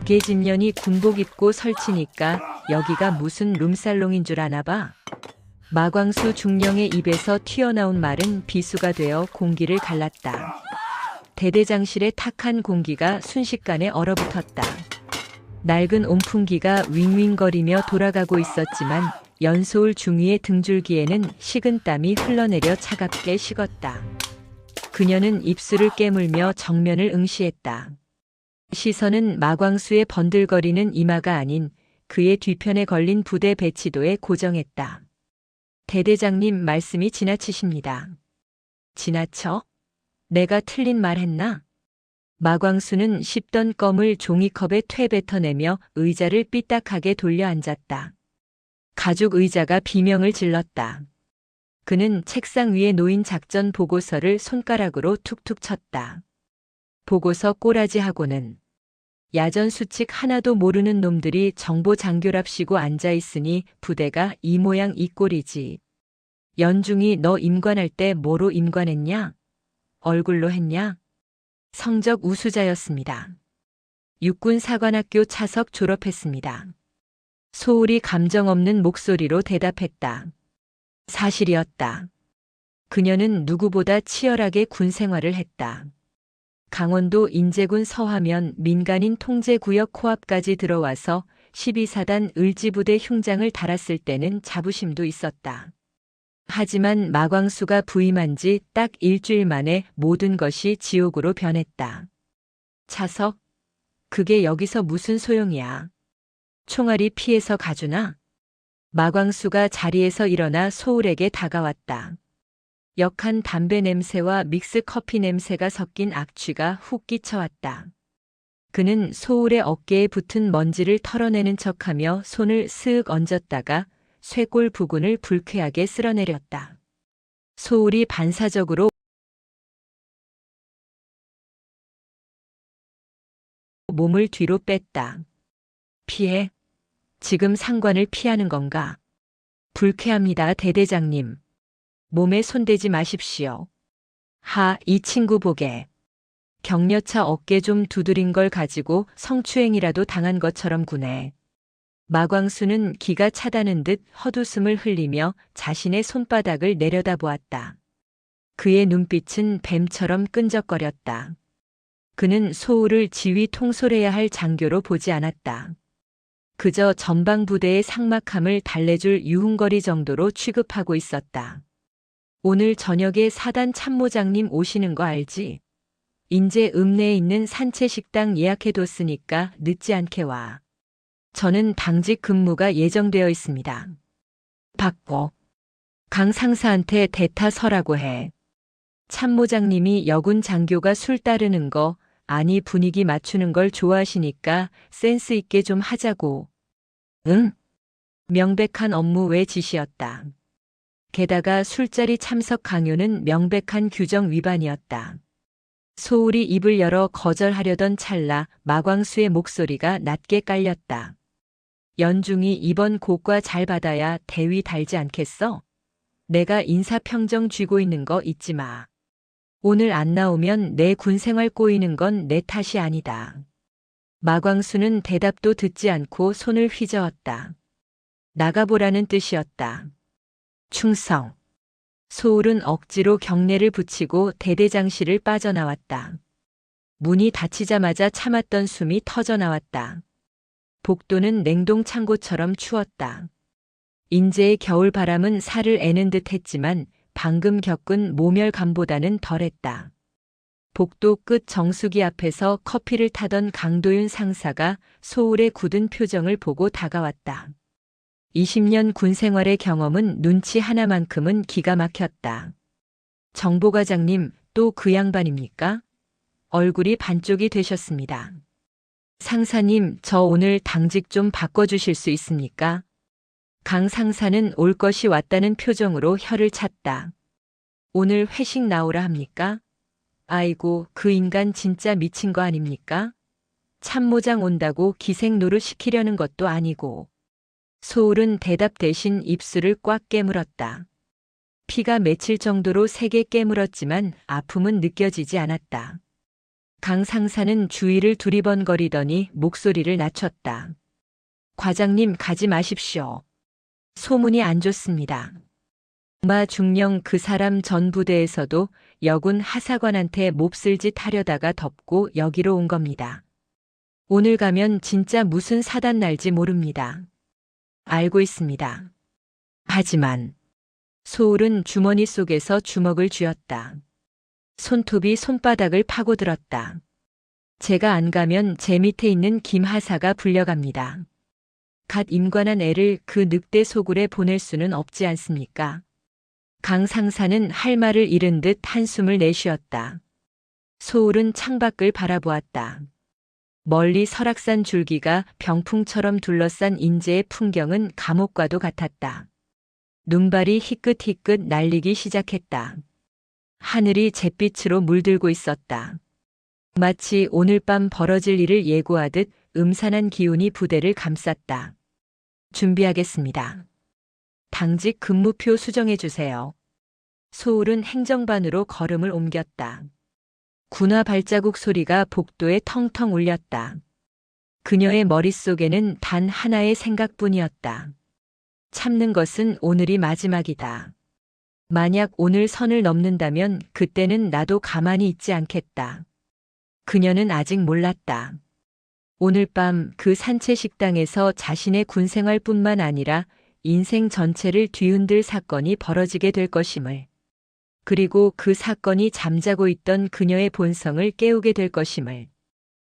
계집년이 군복 입고 설치니까 여기가 무슨 룸살롱인 줄 아나 봐. 마광수 중령의 입에서 튀어나온 말은 비수가 되어 공기를 갈랐다. 대대장실의 탁한 공기가 순식간에 얼어붙었다. 낡은 온풍기가 윙윙거리며 돌아가고 있었지만 연소울 중위의 등줄기에는 식은 땀이 흘러내려 차갑게 식었다. 그녀는 입술을 깨물며 정면을 응시했다. 시선은 마광수의 번들거리는 이마가 아닌 그의 뒤편에 걸린 부대 배치도에 고정했다. 대대장님 말씀이 지나치십니다. 지나쳐? 내가 틀린 말 했나? 마광수는 씹던 껌을 종이컵에 퇴뱉어내며 의자를 삐딱하게 돌려 앉았다. 가죽 의자가 비명을 질렀다. 그는 책상 위에 놓인 작전 보고서를 손가락으로 툭툭 쳤다. 보고서 꼬라지하고는 야전 수칙 하나도 모르는 놈들이 정보 장교랍시고 앉아있으니 부대가 이 모양 이 꼴이지. 연중이 너 임관할 때 뭐로 임관했냐? 얼굴로 했냐? 성적 우수자였습니다. 육군사관학교 차석 졸업했습니다. 소울이 감정 없는 목소리로 대답했다. 사실이었다. 그녀는 누구보다 치열하게 군 생활을 했다. 강원도 인제군 서하면 민간인 통제구역 코앞까지 들어와서 12사단 을지부대 흉장을 달았을 때는 자부심도 있었다. 하지만 마광수가 부임한 지 딱 일주일 만에 모든 것이 지옥으로 변했다. 차석, 그게 여기서 무슨 소용이야. 총알이 피해서 가주나? 마광수가 자리에서 일어나 소울에게 다가왔다. 역한 담배 냄새와 믹스 커피 냄새가 섞인 악취가 훅 끼쳐왔다. 그는 소울의 어깨에 붙은 먼지를 털어내는 척하며 손을 스윽 얹었다가 쇄골 부근을 불쾌하게 쓸어내렸다. 소울이 반사적으로 몸을 뒤로 뺐다. 피해? 지금 상관을 피하는 건가? 불쾌합니다, 대대장님. 몸에 손대지 마십시오. 이 친구 보게. 격려차 어깨 좀 두드린 걸 가지고 성추행이라도 당한 것처럼 구네. 마광수는 기가 차다는 듯 헛웃음을 흘리며 자신의 손바닥을 내려다보았다. 그의 눈빛은 뱀처럼 끈적거렸다. 그는 소울을 지휘 통솔해야 할 장교로 보지 않았다. 그저 전방부대의 삭막함을 달래줄 유흥거리 정도로 취급하고 있었다. 오늘 저녁에 사단 참모장님 오시는 거 알지? 인제 읍내에 있는 산채식당 예약해뒀으니까 늦지 않게 와. 저는 당직 근무가 예정되어 있습니다. 받고 강 상사한테 대타 서라고 해. 참모장님이 여군 장교가 술 따르는 거, 아니 분위기 맞추는 걸 좋아하시니까 센스 있게 좀 하자고. 응? 명백한 업무 외 지시였다. 게다가 술자리 참석 강요는 명백한 규정 위반이었다. 소울이 입을 열어 거절하려던 찰나 마광수의 목소리가 낮게 깔렸다. 연중이 이번 고과 잘 받아야 대위 달지 않겠어? 내가 인사평정 쥐고 있는 거 잊지 마. 오늘 안 나오면 내 군생활 꼬이는 건 내 탓이 아니다. 마광수는 대답도 듣지 않고 손을 휘저었다. 나가보라는 뜻이었다. 충성. 소울은 억지로 경례를 붙이고 대대장실을 빠져나왔다. 문이 닫히자마자 참았던 숨이 터져나왔다. 복도는 냉동 창고처럼 추웠다. 인제의 겨울 바람은 살을 애는 듯 했지만 방금 겪은 모멸감보다는 덜했다. 복도 끝 정수기 앞에서 커피를 타던 강도윤 상사가 소울의 굳은 표정을 보고 다가왔다. 20년 군 생활의 경험은 눈치 하나만큼은 기가 막혔다. 정보과장님, 또 그 양반입니까? 얼굴이 반쪽이 되셨습니다. 상사님, 저 오늘 당직 좀 바꿔주실 수 있습니까? 강 상사는 올 것이 왔다는 표정으로 혀를 찼다. 오늘 회식 나오라 합니까? 아이고, 그 인간 진짜 미친 거 아닙니까? 참모장 온다고 기생 노릇 시키려는 것도 아니고. 소울은 대답 대신 입술을 꽉 깨물었다. 피가 맺힐 정도로 세게 깨물었지만 아픔은 느껴지지 않았다. 강 상사는 주위를 두리번거리더니 목소리를 낮췄다. 과장님 가지 마십시오. 소문이 안 좋습니다. 마 중령 그 사람 전 부대에서도 여군 하사관한테 몹쓸 짓 하려다가 덮고 여기로 온 겁니다. 오늘 가면 진짜 무슨 사단 날지 모릅니다. 알고 있습니다. 하지만 소울은 주머니 속에서 주먹을 쥐었다. 손톱이 손바닥을 파고들었다. 제가 안 가면 제 밑에 있는 김 하사가 불려갑니다. 갓 임관한 애를 그 늑대 소굴에 보낼 수는 없지 않습니까? 강 상사는 할 말을 잃은 듯 한숨을 내쉬었다. 소울은 창밖을 바라보았다. 멀리 설악산 줄기가 병풍처럼 둘러싼 인제의 풍경은 감옥과도 같았다. 눈발이 희끗희끗 날리기 시작했다. 하늘이 잿빛으로 물들고 있었다. 마치 오늘 밤 벌어질 일을 예고하듯 음산한 기운이 부대를 감쌌다. 준비하겠습니다. 당직 근무표 수정해 주세요. 소울은 행정반으로 걸음을 옮겼다. 군화 발자국 소리가 복도에 텅텅 울렸다. 그녀의 머릿속에는 단 하나의 생각뿐이었다. 참는 것은 오늘이 마지막이다. 만약 오늘 선을 넘는다면 그때는 나도 가만히 있지 않겠다. 그녀는 아직 몰랐다. 오늘 밤 그 산채 식당에서 자신의 군 생활뿐만 아니라 인생 전체를 뒤흔들 사건이 벌어지게 될 것임을. 그리고 그 사건이 잠자고 있던 그녀의 본성을 깨우게 될 것임을.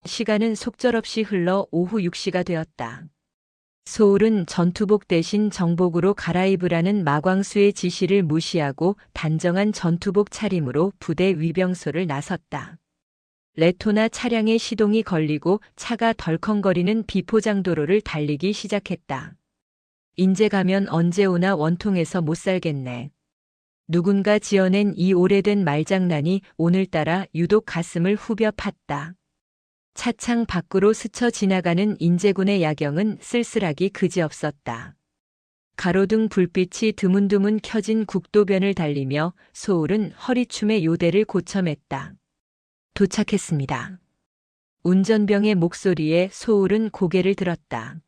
시간은 속절없이 흘러 오후 6시가 되었다. 소울은 전투복 대신 정복으로 갈아입으라는 마광수의 지시를 무시하고 단정한 전투복 차림으로 부대 위병소를 나섰다. 레토나 차량의 시동이 걸리고 차가 덜컹거리는 비포장도로를 달리기 시작했다. 인제 가면 언제 오나 원통해서 못 살겠네. 누군가 지어낸 이 오래된 말장난이 오늘따라 유독 가슴을 후벼 팠다. 차창 밖으로 스쳐 지나가는 인제군의 야경은 쓸쓸하기 그지없었다. 가로등 불빛이 드문드문 켜진 국도변을 달리며 소울은 허리춤의 요대를 고쳐맸다. 도착했습니다. 운전병의 목소리에 소울은 고개를 들었다.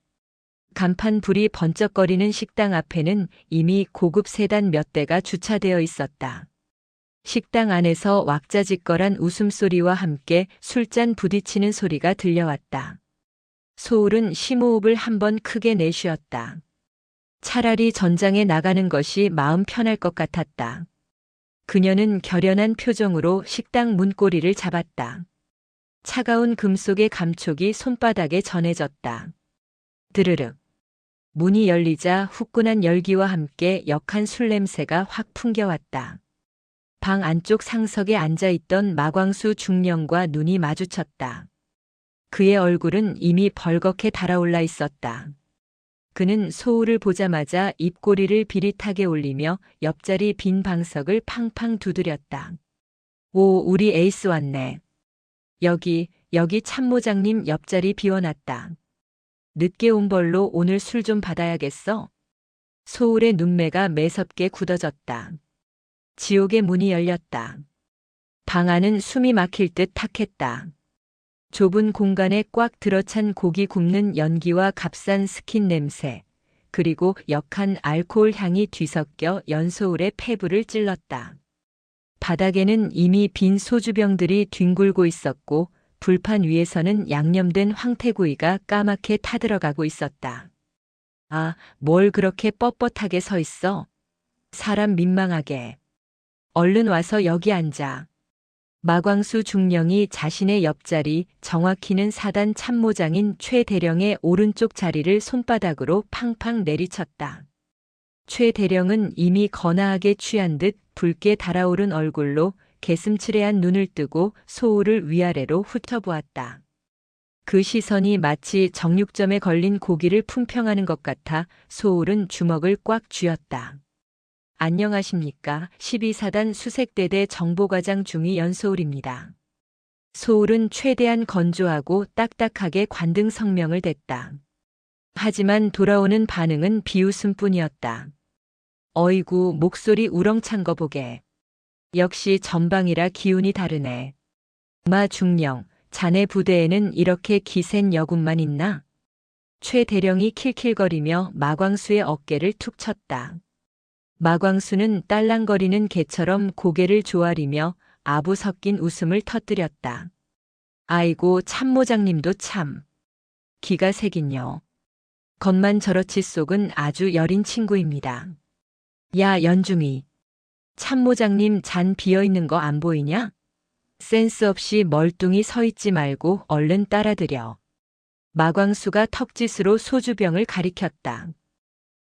간판 불이 번쩍거리는 식당 앞에는 이미 고급 세단 몇 대가 주차되어 있었다. 식당 안에서 왁자지껄한 웃음소리와 함께 술잔 부딪히는 소리가 들려왔다. 소울은 심호흡을 한번 크게 내쉬었다. 차라리 전장에 나가는 것이 마음 편할 것 같았다. 그녀는 결연한 표정으로 식당 문고리를 잡았다. 차가운 금속의 감촉이 손바닥에 전해졌다. 드르륵. 문이 열리자 후끈한 열기와 함께 역한 술 냄새가 확 풍겨왔다. 방 안쪽 상석에 앉아있던 마광수 중령과 눈이 마주쳤다. 그의 얼굴은 이미 벌겋게 달아올라 있었다. 그는 소울을 보자마자 입꼬리를 비릿하게 올리며 옆자리 빈 방석을 팡팡 두드렸다. 오, 우리 에이스 왔네. 여기 참모장님 옆자리 비워놨다. 늦게 온 벌로 오늘 술 좀 받아야겠어. 소울의 눈매가 매섭게 굳어졌다. 지옥의 문이 열렸다. 방 안은 숨이 막힐 듯 탁했다. 좁은 공간에 꽉 들어찬 고기 굽는 연기와 값싼 스킨 냄새, 그리고 역한 알코올 향이 뒤섞여 연소울의 폐부를 찔렀다. 바닥에는 이미 빈 소주병들이 뒹굴고 있었고 불판 위에서는 양념된 황태구이가 까맣게 타들어가고 있었다. 아, 뭘 그렇게 뻣뻣하게 서 있어? 사람 민망하게. 얼른 와서 여기 앉아. 마광수 중령이 자신의 옆자리, 정확히는 사단 참모장인 최 대령의 오른쪽 자리를 손바닥으로 팡팡 내리쳤다. 최 대령은 이미 거나하게 취한 듯 붉게 달아오른 얼굴로 개슴츠레한 눈을 뜨고 소울을 위아래로 훑어보았다. 그 시선이 마치 정육점에 걸린 고기를 품평하는 것 같아 소울은 주먹을 꽉 쥐었다. 안녕하십니까. 12사단 수색대대 정보과장 중위 연소울입니다. 소울은 최대한 건조하고 딱딱하게 관등 성명을 댔다. 하지만 돌아오는 반응은 비웃음뿐이었다. 어이구, 목소리 우렁찬 거 보게. 역시 전방이라 기운이 다르네. 마 중령, 자네 부대에는 이렇게 기센 여군만 있나? 최 대령이 킬킬거리며 마광수의 어깨를 툭 쳤다. 마광수는 딸랑거리는 개처럼 고개를 조아리며 아부 섞인 웃음을 터뜨렸다. 아이고 참모장님도 참. 기가 새긴요. 겉만 저렇지 속은 아주 여린 친구입니다. 야 연중이. 참모장님 잔 비어있는 거 안 보이냐? 센스 없이 멀뚱히 서 있지 말고 얼른 따라들여. 마광수가 턱짓으로 소주병을 가리켰다.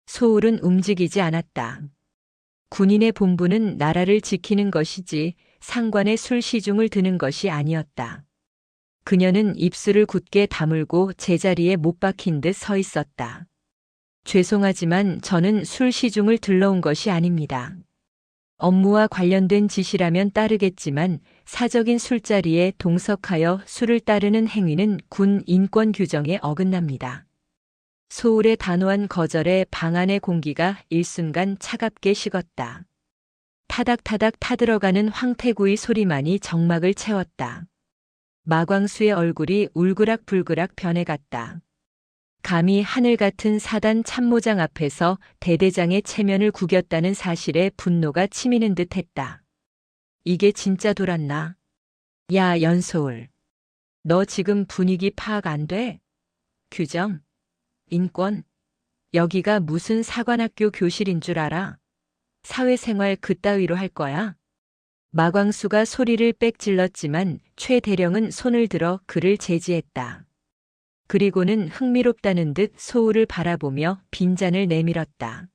소울은 움직이지 않았다. 군인의 본분은 나라를 지키는 것이지 상관의 술 시중을 드는 것이 아니었다. 그녀는 입술을 굳게 다물고 제자리에 못 박힌 듯 서 있었다. 죄송하지만 저는 술 시중을 들러온 것이 아닙니다. 업무와 관련된 지시라면 따르겠지만 사적인 술자리에 동석하여 술을 따르는 행위는 군 인권 규정에 어긋납니다. 소울의 단호한 거절에 방 안의 공기가 일순간 차갑게 식었다. 타닥타닥 타들어가는 황태구이 소리만이 정막을 채웠다. 마광수의 얼굴이 울그락불그락 변해갔다. 감히 하늘 같은 사단 참모장 앞에서 대대장의 체면을 구겼다는 사실에 분노가 치미는 듯 했다. 이게 진짜 돌았나? 야, 연소울. 너 지금 분위기 파악 안 돼? 규정? 인권? 여기가 무슨 사관학교 교실인 줄 알아? 사회생활 그따위로 할 거야? 마광수가 소리를 빽 질렀지만 최 대령은 손을 들어 그를 제지했다. 그리고는 흥미롭다는 듯 소울을 바라보며 빈잔을 내밀었다.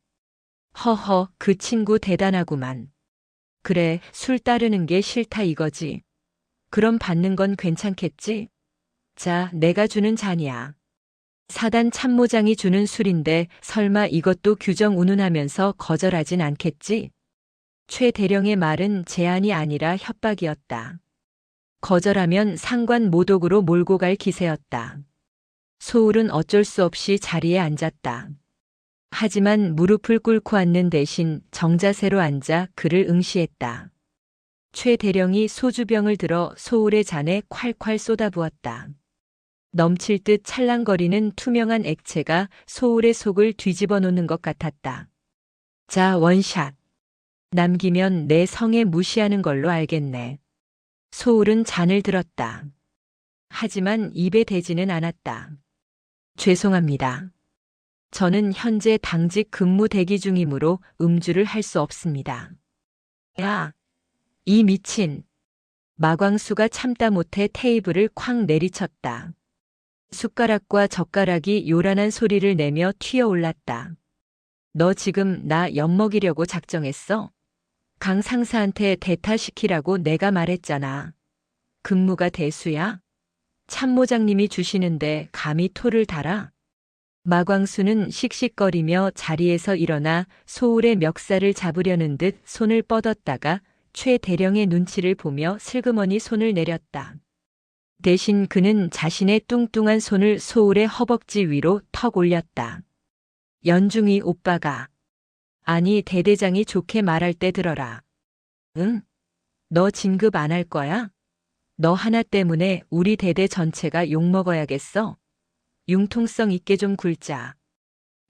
허허, 그 친구 대단하구만. 그래, 술 따르는 게 싫다 이거지. 그럼 받는 건 괜찮겠지? 자, 내가 주는 잔이야. 사단 참모장이 주는 술인데 설마 이것도 규정 운운하면서 거절하진 않겠지? 최 대령의 말은 제안이 아니라 협박이었다. 거절하면 상관 모독으로 몰고 갈 기세였다. 소울은 어쩔 수 없이 자리에 앉았다. 하지만 무릎을 꿇고 앉는 대신 정자세로 앉아 그를 응시했다. 최 대령이 소주병을 들어 소울의 잔에 콸콸 쏟아부었다. 넘칠 듯 찰랑거리는 투명한 액체가 소울의 속을 뒤집어 놓는 것 같았다. 자, 원샷. 남기면 내 성에 무시하는 걸로 알겠네. 소울은 잔을 들었다. 하지만 입에 대지는 않았다. 죄송합니다. 저는 현재 당직 근무 대기 중이므로 음주를 할 수 없습니다. 야, 이 미친. 마광수가 참다 못해 테이블을 쾅 내리쳤다. 숟가락과 젓가락이 요란한 소리를 내며 튀어올랐다. 너 지금 나 엿먹이려고 작정했어? 강 상사한테 대타시키라고 내가 말했잖아. 근무가 대수야? 참모장님이 주시는데 감히 토를 달아? 마광수는 씩씩거리며 자리에서 일어나 소울의 멱살을 잡으려는 듯 손을 뻗었다가 최 대령의 눈치를 보며 슬그머니 손을 내렸다. 대신 그는 자신의 뚱뚱한 손을 소울의 허벅지 위로 턱 올렸다. 연중이 오빠가. 아니 대대장이 좋게 말할 때 들어라. 응? 너 진급 안 할 거야? 너 하나 때문에 우리 대대 전체가 욕먹어야겠어? 융통성 있게 좀 굴자.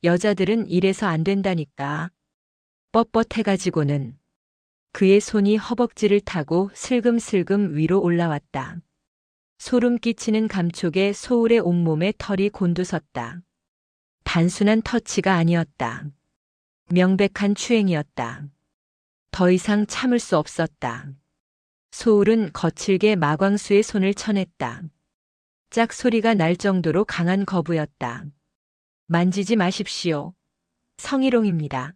여자들은 이래서 안 된다니까. 뻣뻣해가지고는. 그의 손이 허벅지를 타고 슬금슬금 위로 올라왔다. 소름 끼치는 감촉에 소울의 온몸에 털이 곤두섰다. 단순한 터치가 아니었다. 명백한 추행이었다. 더 이상 참을 수 없었다. 소울은 거칠게 마광수의 손을 쳐냈다. 짝 소리가 날 정도로 강한 거부였다. 만지지 마십시오. 성희롱입니다.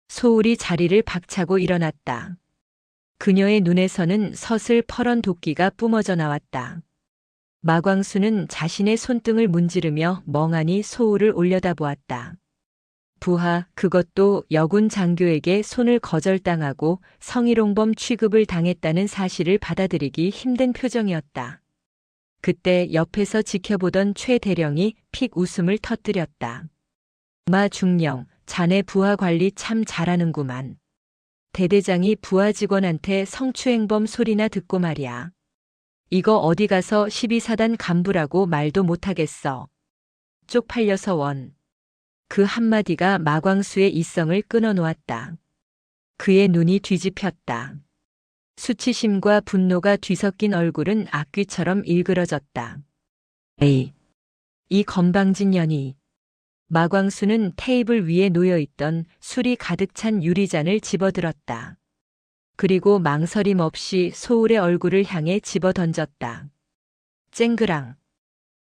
소울이 자리를 박차고 일어났다. 그녀의 눈에서는 서슬 퍼런 도끼가 뿜어져 나왔다. 마광수는 자신의 손등을 문지르며 멍하니 소울을 올려다보았다. 부하, 그것도 여군 장교에게 손을 거절당하고 성희롱범 취급을 당했다는 사실을 받아들이기 힘든 표정이었다. 그때 옆에서 지켜보던 최 대령이 픽 웃음을 터뜨렸다. 마 중령, 자네 부하 관리 참 잘하는구만. 대대장이 부하 직원한테 성추행범 소리나 듣고 말이야. 이거 어디 가서 12사단 간부라고 말도 못하겠어. 쪽팔려서 원. 그 한마디가 마광수의 이성을 끊어놓았다. 그의 눈이 뒤집혔다. 수치심과 분노가 뒤섞인 얼굴은 악귀처럼 일그러졌다. 에이, 이 건방진 년이. 마광수는 테이블 위에 놓여있던 술이 가득 찬 유리잔을 집어들었다. 그리고 망설임 없이 소울의 얼굴을 향해 집어던졌다. 쨍그랑.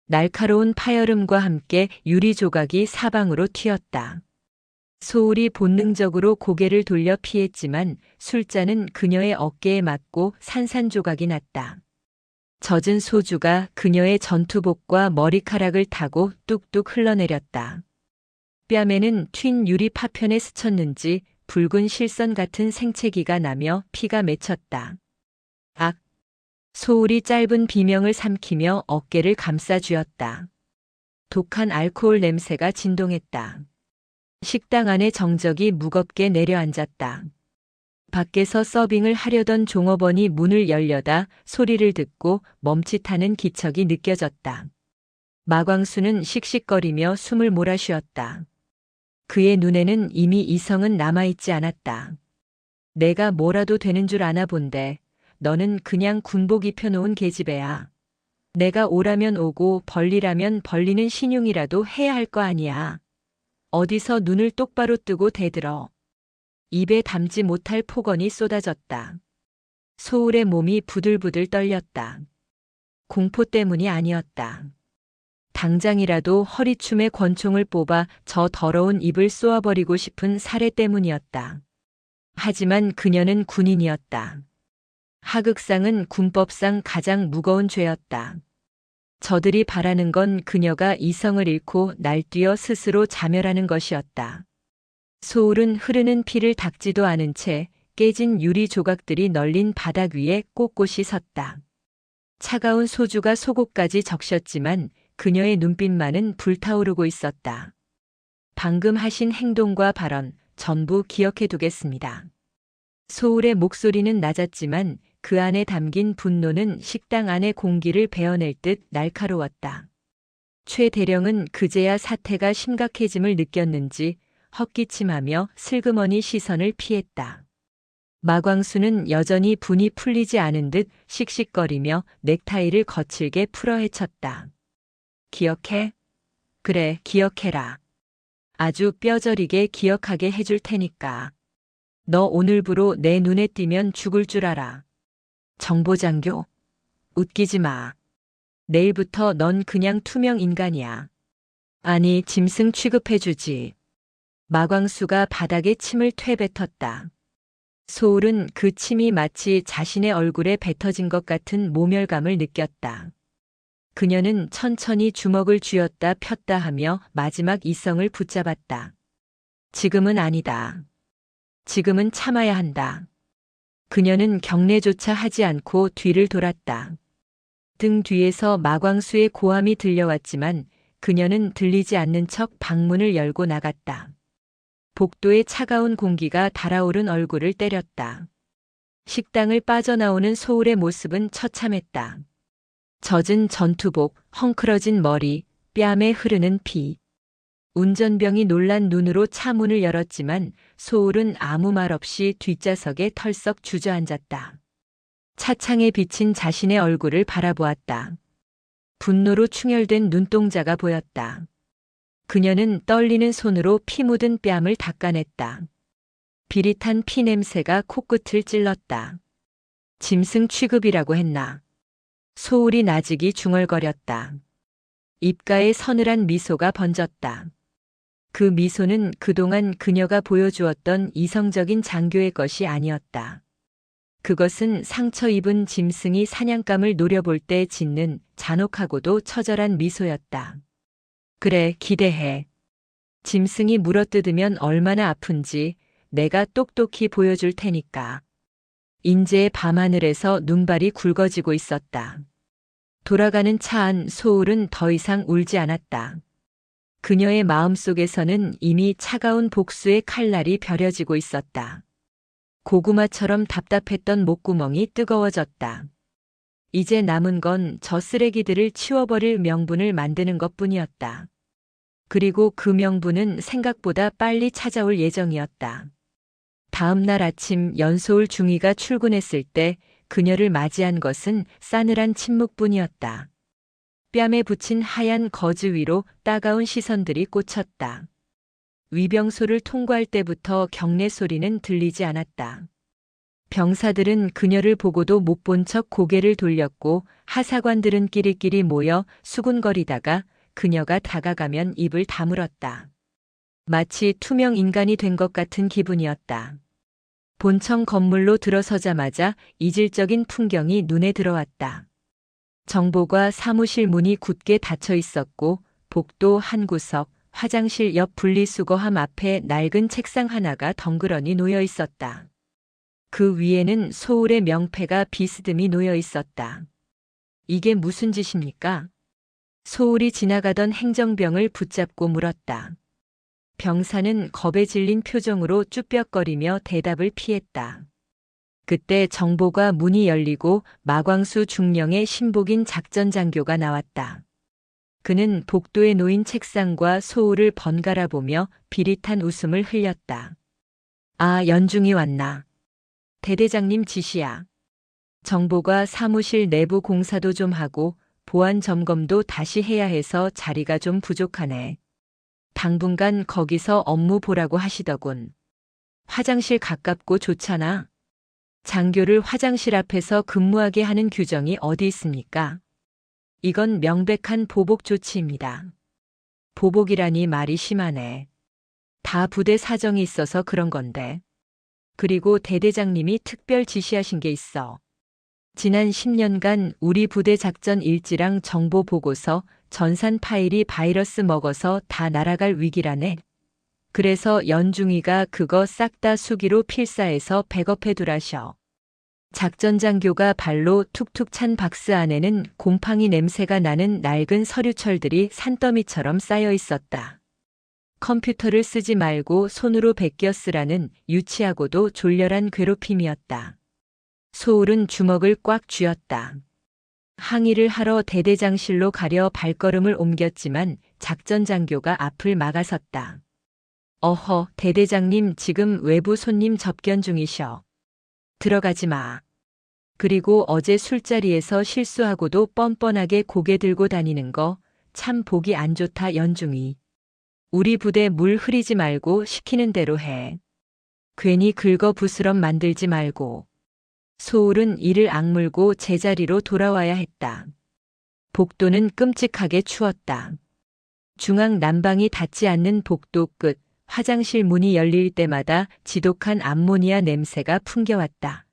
날카로운 파열음과 함께 유리 조각이 사방으로 튀었다. 소울이 본능적으로 고개를 돌려 피했지만 술잔은 그녀의 어깨에 맞고 산산조각이 났다. 젖은 소주가 그녀의 전투복과 머리카락을 타고 뚝뚝 흘러내렸다. 뺨에는 튄 유리 파편에 스쳤는지 붉은 실선 같은 생채기가 나며 피가 맺혔다. 악! 소울이 짧은 비명을 삼키며 어깨를 감싸 쥐었다. 독한 알코올 냄새가 진동했다. 식당 안의 정적이 무겁게 내려앉았다. 밖에서 서빙을 하려던 종업원이 문을 열려다 소리를 듣고 멈칫하는 기척이 느껴졌다. 마광수는 씩씩거리며 숨을 몰아쉬었다. 그의 눈에는 이미 이성은 남아있지 않았다. 내가 뭐라도 되는 줄 아나 본데 너는 그냥 군복 입혀놓은 계집애야. 내가 오라면 오고 벌리라면 벌리는 신용이라도 해야 할 거 아니야. 어디서 눈을 똑바로 뜨고 대들어. 입에 담지 못할 폭언이 쏟아졌다. 소울의 몸이 부들부들 떨렸다. 공포 때문이 아니었다. 당장이라도 허리춤에 권총을 뽑아 저 더러운 입을 쏘아버리고 싶은 사례 때문이었다. 하지만 그녀는 군인이었다. 하극상은 군법상 가장 무거운 죄였다. 저들이 바라는 건 그녀가 이성을 잃고 날뛰어 스스로 자멸하는 것이었다. 소울은 흐르는 피를 닦지도 않은 채 깨진 유리 조각들이 널린 바닥 위에 꼿꼿이 섰다. 차가운 소주가 속옷까지 적셨지만 그녀의 눈빛만은 불타오르고 있었다. 방금 하신 행동과 발언 전부 기억해 두겠습니다. 소울의 목소리는 낮았지만 그 안에 담긴 분노는 식당 안의 공기를 베어낼 듯 날카로웠다. 최 대령은 그제야 사태가 심각해짐을 느꼈는지 헛기침하며 슬그머니 시선을 피했다. 마광수는 여전히 분이 풀리지 않은 듯 씩씩거리며 넥타이를 거칠게 풀어 헤쳤다. 기억해? 그래, 기억해라. 아주 뼈저리게 기억하게 해줄 테니까. 너 오늘부로 내 눈에 띄면 죽을 줄 알아. 정보장교? 웃기지 마. 내일부터 넌 그냥 투명 인간이야. 아니, 짐승 취급해주지. 마광수가 바닥에 침을 퇴뱉었다. 소울은 그 침이 마치 자신의 얼굴에 뱉어진 것 같은 모멸감을 느꼈다. 그녀는 천천히 주먹을 쥐었다 폈다 하며 마지막 이성을 붙잡았다. 지금은 아니다. 지금은 참아야 한다. 그녀는 경례조차 하지 않고 뒤를 돌았다. 등 뒤에서 마광수의 고함이 들려왔지만 그녀는 들리지 않는 척 방문을 열고 나갔다. 복도의 차가운 공기가 달아오른 얼굴을 때렸다. 식당을 빠져나오는 소울의 모습은 처참했다. 젖은 전투복, 헝클어진 머리, 뺨에 흐르는 피. 운전병이 놀란 눈으로 차 문을 열었지만 소울은 아무 말 없이 뒷좌석에 털썩 주저앉았다. 차창에 비친 자신의 얼굴을 바라보았다. 분노로 충혈된 눈동자가 보였다. 그녀는 떨리는 손으로 피 묻은 뺨을 닦아냈다. 비릿한 피 냄새가 코끝을 찔렀다. 짐승 취급이라고 했나. 소울이 나직이 중얼거렸다. 입가에 서늘한 미소가 번졌다. 그 미소는 그동안 그녀가 보여주었던 이성적인 장교의 것이 아니었다. 그것은 상처 입은 짐승이 사냥감을 노려볼 때 짓는 잔혹하고도 처절한 미소였다. 그래, 기대해. 짐승이 물어뜯으면 얼마나 아픈지 내가 똑똑히 보여줄 테니까. 인제의 밤하늘에서 눈발이 굵어지고 있었다. 돌아가는 차 안 소울은 더 이상 울지 않았다. 그녀의 마음속에서는 이미 차가운 복수의 칼날이 벼려지고 있었다. 고구마처럼 답답했던 목구멍이 뜨거워졌다. 이제 남은 건 저 쓰레기들을 치워버릴 명분을 만드는 것뿐이었다. 그리고 그 명분은 생각보다 빨리 찾아올 예정이었다. 다음 날 아침 연소울 중위가 출근했을 때 그녀를 맞이한 것은 싸늘한 침묵뿐이었다. 뺨에 붙인 하얀 거즈 위로 따가운 시선들이 꽂혔다. 위병소를 통과할 때부터 경례 소리는 들리지 않았다. 병사들은 그녀를 보고도 못 본 척 고개를 돌렸고 하사관들은 끼리끼리 모여 수군거리다가 그녀가 다가가면 입을 다물었다. 마치 투명 인간이 된 것 같은 기분이었다. 본청 건물로 들어서자마자 이질적인 풍경이 눈에 들어왔다. 정보과 사무실 문이 굳게 닫혀 있었고 복도 한 구석, 화장실 옆 분리수거함 앞에 낡은 책상 하나가 덩그러니 놓여 있었다. 그 위에는 소울의 명패가 비스듬히 놓여 있었다. 이게 무슨 짓입니까? 소울이 지나가던 행정병을 붙잡고 물었다. 병사는 겁에 질린 표정으로 쭈뼛거리며 대답을 피했다. 그때 정보가 문이 열리고 마광수 중령의 신복인 작전장교가 나왔다. 그는 복도에 놓인 책상과 소울을 번갈아 보며 비릿한 웃음을 흘렸다. 아, 연중이 왔나. 대대장님 지시야. 정보가 사무실 내부 공사도 좀 하고 보안 점검도 다시 해야 해서 자리가 좀 부족하네. 당분간 거기서 업무 보라고 하시더군. 화장실 가깝고 좋잖아. 장교를 화장실 앞에서 근무하게 하는 규정이 어디 있습니까? 이건 명백한 보복 조치입니다. 보복이라니 말이 심하네. 다 부대 사정이 있어서 그런 건데. 그리고 대대장님이 특별 지시하신 게 있어. 지난 10년간 우리 부대 작전 일지랑 정보 보고서 전산 파일이 바이러스 먹어서 다 날아갈 위기라네. 그래서 연중이가 그거 싹 다 수기로 필사해서 백업해 두라셔. 작전장교가 발로 툭툭 찬 박스 안에는 곰팡이 냄새가 나는 낡은 서류철들이 산더미처럼 쌓여 있었다. 컴퓨터를 쓰지 말고 손으로 베껴 쓰라는 유치하고도 졸렬한 괴롭힘이었다. 소울은 주먹을 꽉 쥐었다. 항의를 하러 대대장실로 가려 발걸음을 옮겼지만 작전장교가 앞을 막아섰다. 어허, 대대장님 지금 외부 손님 접견 중이셔. 들어가지 마. 그리고 어제 술자리에서 실수하고도 뻔뻔하게 고개 들고 다니는 거 참 보기 안 좋다 연중이. 우리 부대 물 흐리지 말고 시키는 대로 해. 괜히 긁어 부스럼 만들지 말고. 소울은 이를 악물고 제자리로 돌아와야 했다. 복도는 끔찍하게 추웠다. 중앙 난방이 닿지 않는 복도 끝, 화장실 문이 열릴 때마다 지독한 암모니아 냄새가 풍겨왔다.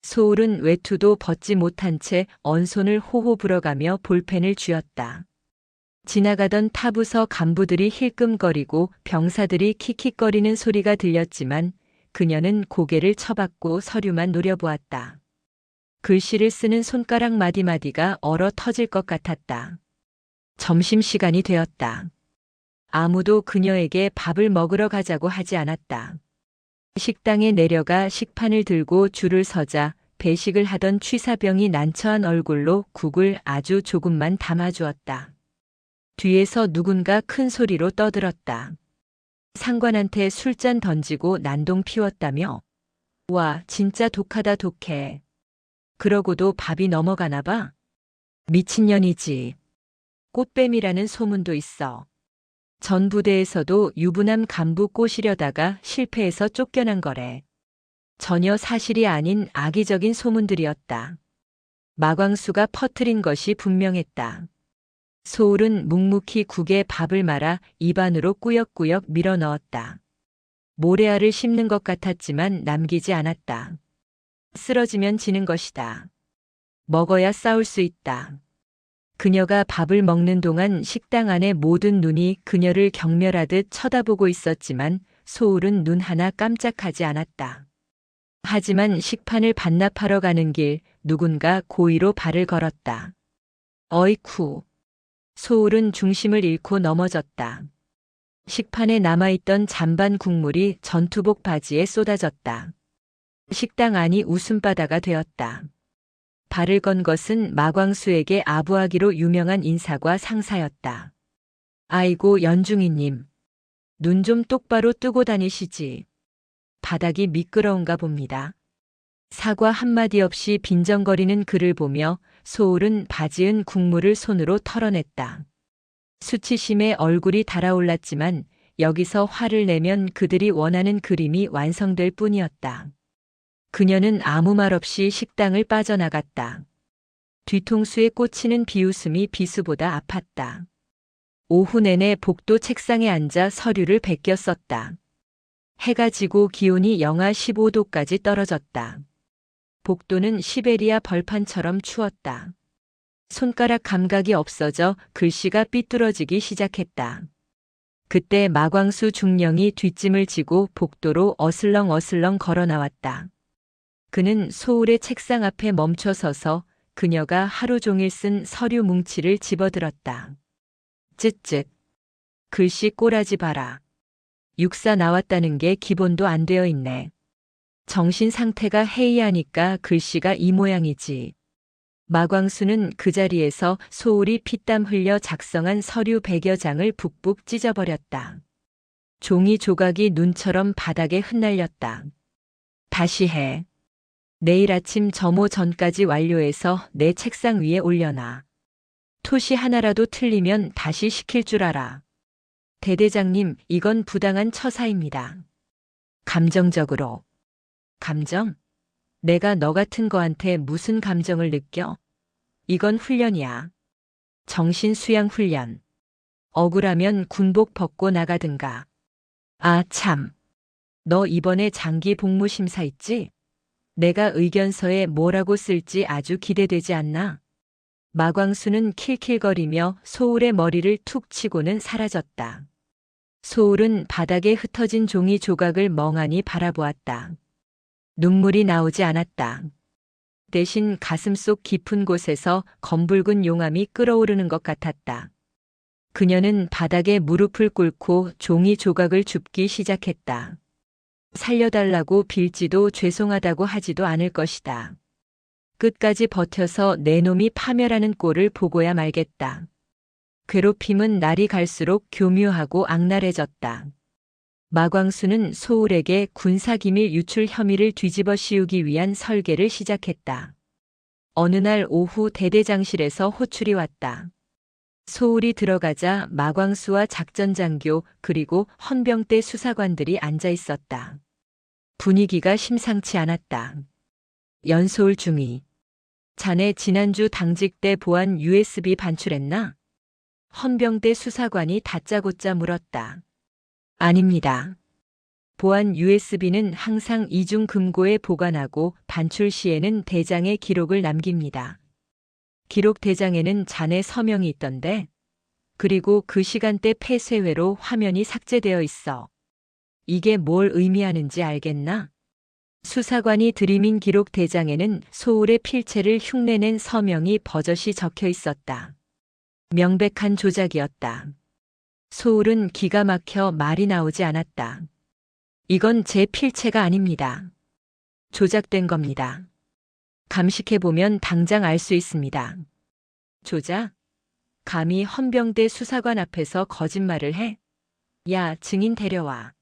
소울은 외투도 벗지 못한 채 언손을 호호 불어가며 볼펜을 쥐었다. 지나가던 타부서 간부들이 힐끔거리고 병사들이 킥킥거리는 소리가 들렸지만 그녀는 고개를 쳐박고 서류만 노려보았다. 글씨를 쓰는 손가락 마디마디가 얼어 터질 것 같았다. 점심시간이 되었다. 아무도 그녀에게 밥을 먹으러 가자고 하지 않았다. 식당에 내려가 식판을 들고 줄을 서자 배식을 하던 취사병이 난처한 얼굴로 국을 아주 조금만 담아주었다. 뒤에서 누군가 큰 소리로 떠들었다. 상관한테 술잔 던지고 난동 피웠다며? 와, 진짜 독하다 독해. 그러고도 밥이 넘어가나 봐? 미친년이지. 꽃뱀이라는 소문도 있어. 전 부대에서도 유부남 간부 꼬시려다가 실패해서 쫓겨난 거래. 전혀 사실이 아닌 악의적인 소문들이었다. 마광수가 퍼뜨린 것이 분명했다. 소울은 묵묵히 국에 밥을 말아 입안으로 꾸역꾸역 밀어 넣었다. 모래알을 씹는 것 같았지만 남기지 않았다. 쓰러지면 지는 것이다. 먹어야 싸울 수 있다. 그녀가 밥을 먹는 동안 식당 안의 모든 눈이 그녀를 경멸하듯 쳐다보고 있었지만 소울은 눈 하나 깜짝하지 않았다. 하지만 식판을 반납하러 가는 길 누군가 고의로 발을 걸었다. 어이쿠. 소울은 중심을 잃고 넘어졌다. 식판에 남아있던 잔반 국물이 전투복 바지에 쏟아졌다. 식당 안이 웃음바다가 되었다. 발을 건 것은 마광수에게 아부하기로 유명한 인사과 상사였다. 아이고 연중이님. 눈 좀 똑바로 뜨고 다니시지. 바닥이 미끄러운가 봅니다. 사과 한마디 없이 빈정거리는 그를 보며 소울은 바지은 국물을 손으로 털어냈다. 수치심에 얼굴이 달아올랐지만 여기서 화를 내면 그들이 원하는 그림이 완성될 뿐이었다. 그녀는 아무 말 없이 식당을 빠져나갔다. 뒤통수에 꽂히는 비웃음이 비수보다 아팠다. 오후 내내 복도 책상에 앉아 서류를 베껴 썼다. 해가 지고 기온이 영하 15도까지 떨어졌다. 복도는 시베리아 벌판처럼 추웠다. 손가락 감각이 없어져 글씨가 삐뚤어지기 시작했다. 그때 마광수 중령이 뒷짐을 지고 복도로 어슬렁어슬렁 걸어 나왔다. 그는 소울의 책상 앞에 멈춰 서서 그녀가 하루 종일 쓴 서류 뭉치를 집어들었다. 쯧쯧. 글씨 꼬라지 봐라. 육사 나왔다는 게 기본도 안 되어 있네. 정신 상태가 해이하니까 글씨가 이 모양이지. 마광수는 그 자리에서 소울이 피땀 흘려 작성한 서류 100여 장을 북북 찢어버렸다. 종이 조각이 눈처럼 바닥에 흩날렸다. 다시 해. 내일 아침 점호 전까지 완료해서 내 책상 위에 올려놔. 토시 하나라도 틀리면 다시 시킬 줄 알아. 대대장님, 이건 부당한 처사입니다. 감정적으로. 감정? 내가 너 같은 거한테 무슨 감정을 느껴? 이건 훈련이야. 정신 수양 훈련. 억울하면 군복 벗고 나가든가. 아, 참. 너 이번에 장기 복무 심사 있지? 내가 의견서에 뭐라고 쓸지 아주 기대되지 않나? 마광수는 킬킬거리며 소울의 머리를 툭 치고는 사라졌다. 소울은 바닥에 흩어진 종이 조각을 멍하니 바라보았다. 눈물이 나오지 않았다. 대신 가슴속 깊은 곳에서 검붉은 용암이 끓어오르는 것 같았다. 그녀는 바닥에 무릎을 꿇고 종이 조각을 줍기 시작했다. 살려달라고 빌지도 죄송하다고 하지도 않을 것이다. 끝까지 버텨서 내 놈이 파멸하는 꼴을 보고야 말겠다. 괴롭힘은 날이 갈수록 교묘하고 악랄해졌다. 마광수는 소울에게 군사기밀 유출 혐의를 뒤집어 씌우기 위한 설계를 시작했다. 어느 날 오후 대대장실에서 호출이 왔다. 소울이 들어가자 마광수와 작전장교 그리고 헌병대 수사관들이 앉아 있었다. 분위기가 심상치 않았다. 연소울 중위. 자네 지난주 당직 때 보안 USB 반출했나? 헌병대 수사관이 다짜고짜 물었다. 아닙니다. 보안 USB는 항상 이중 금고에 보관하고 반출 시에는 대장의 기록을 남깁니다. 기록 대장에는 자네 서명이 있던데. 그리고 그 시간대 폐쇄회로 화면이 삭제되어 있어. 이게 뭘 의미하는지 알겠나? 수사관이 들이민 기록 대장에는 소울의 필체를 흉내낸 서명이 버젓이 적혀 있었다. 명백한 조작이었다. 소울은 기가 막혀 말이 나오지 않았다. 이건 제 필체가 아닙니다. 조작된 겁니다. 감식해보면 당장 알 수 있습니다. 조작? 감히 헌병대 수사관 앞에서 거짓말을 해? 야, 증인 데려와.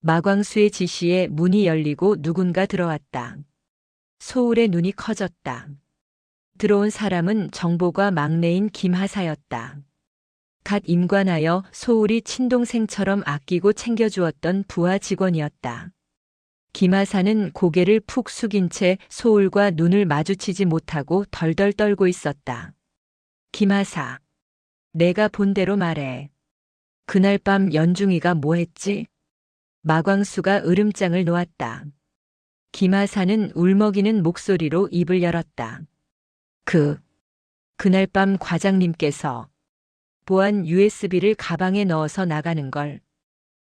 마광수의 지시에 문이 열리고 누군가 들어왔다. 소울의 눈이 커졌다. 들어온 사람은 정보과 막내인 김하사였다. 갓 임관하여 소울이 친동생처럼 아끼고 챙겨주었던 부하 직원이었다. 김하사는 고개를 푹 숙인 채 소울과 눈을 마주치지 못하고 덜덜 떨고 있었다. 김하사, 내가 본 대로 말해. 그날 밤 연중이가 뭐 했지? 마광수가 으름장을 놓았다. 김하사는 울먹이는 목소리로 입을 열었다. 그날 밤 과장님께서 보안 USB를 가방에 넣어서 나가는 걸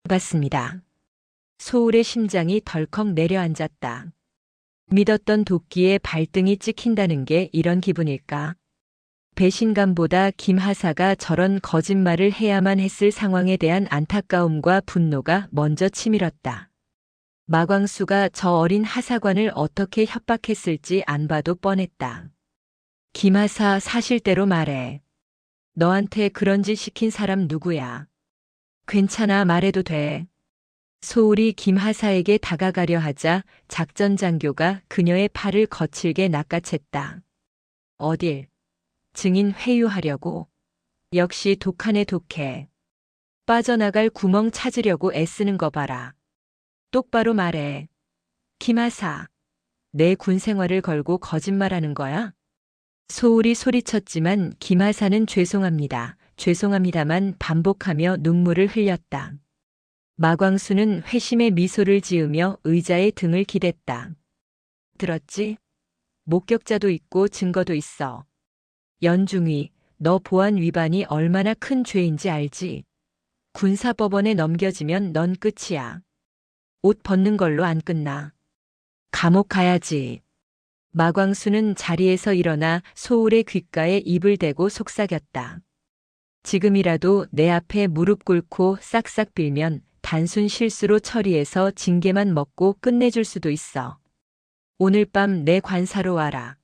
봤습니다. 소울의 심장이 덜컥 내려앉았다. 믿었던 도끼에 발등이 찍힌다는 게 이런 기분일까? 배신감보다 김하사가 저런 거짓말을 해야만 했을 상황에 대한 안타까움과 분노가 먼저 치밀었다. 마광수가 저 어린 하사관을 어떻게 협박했을지 안 봐도 뻔했다. 김하사 사실대로 말해. 너한테 그런 짓 시킨 사람 누구야? 괜찮아 말해도 돼. 소울이 김하사에게 다가가려 하자 작전 장교가 그녀의 팔을 거칠게 낚아챘다. 어딜? 증인 회유하려고. 역시 독하네 독해. 빠져나갈 구멍 찾으려고 애쓰는 거 봐라. 똑바로 말해. 김하사, 내 군 생활을 걸고 거짓말하는 거야? 소울이 소리쳤지만 김하사는 죄송합니다. 죄송합니다만 반복하며 눈물을 흘렸다. 마광수는 회심의 미소를 지으며 의자에 등을 기댔다. 들었지? 목격자도 있고 증거도 있어. 연중이, 너 보안 위반이 얼마나 큰 죄인지 알지? 군사법원에 넘겨지면 넌 끝이야. 옷 벗는 걸로 안 끝나. 감옥 가야지. 마광수는 자리에서 일어나 소울의 귓가에 입을 대고 속삭였다. 지금이라도 내 앞에 무릎 꿇고 싹싹 빌면 단순 실수로 처리해서 징계만 먹고 끝내줄 수도 있어. 오늘 밤 내 관사로 와라.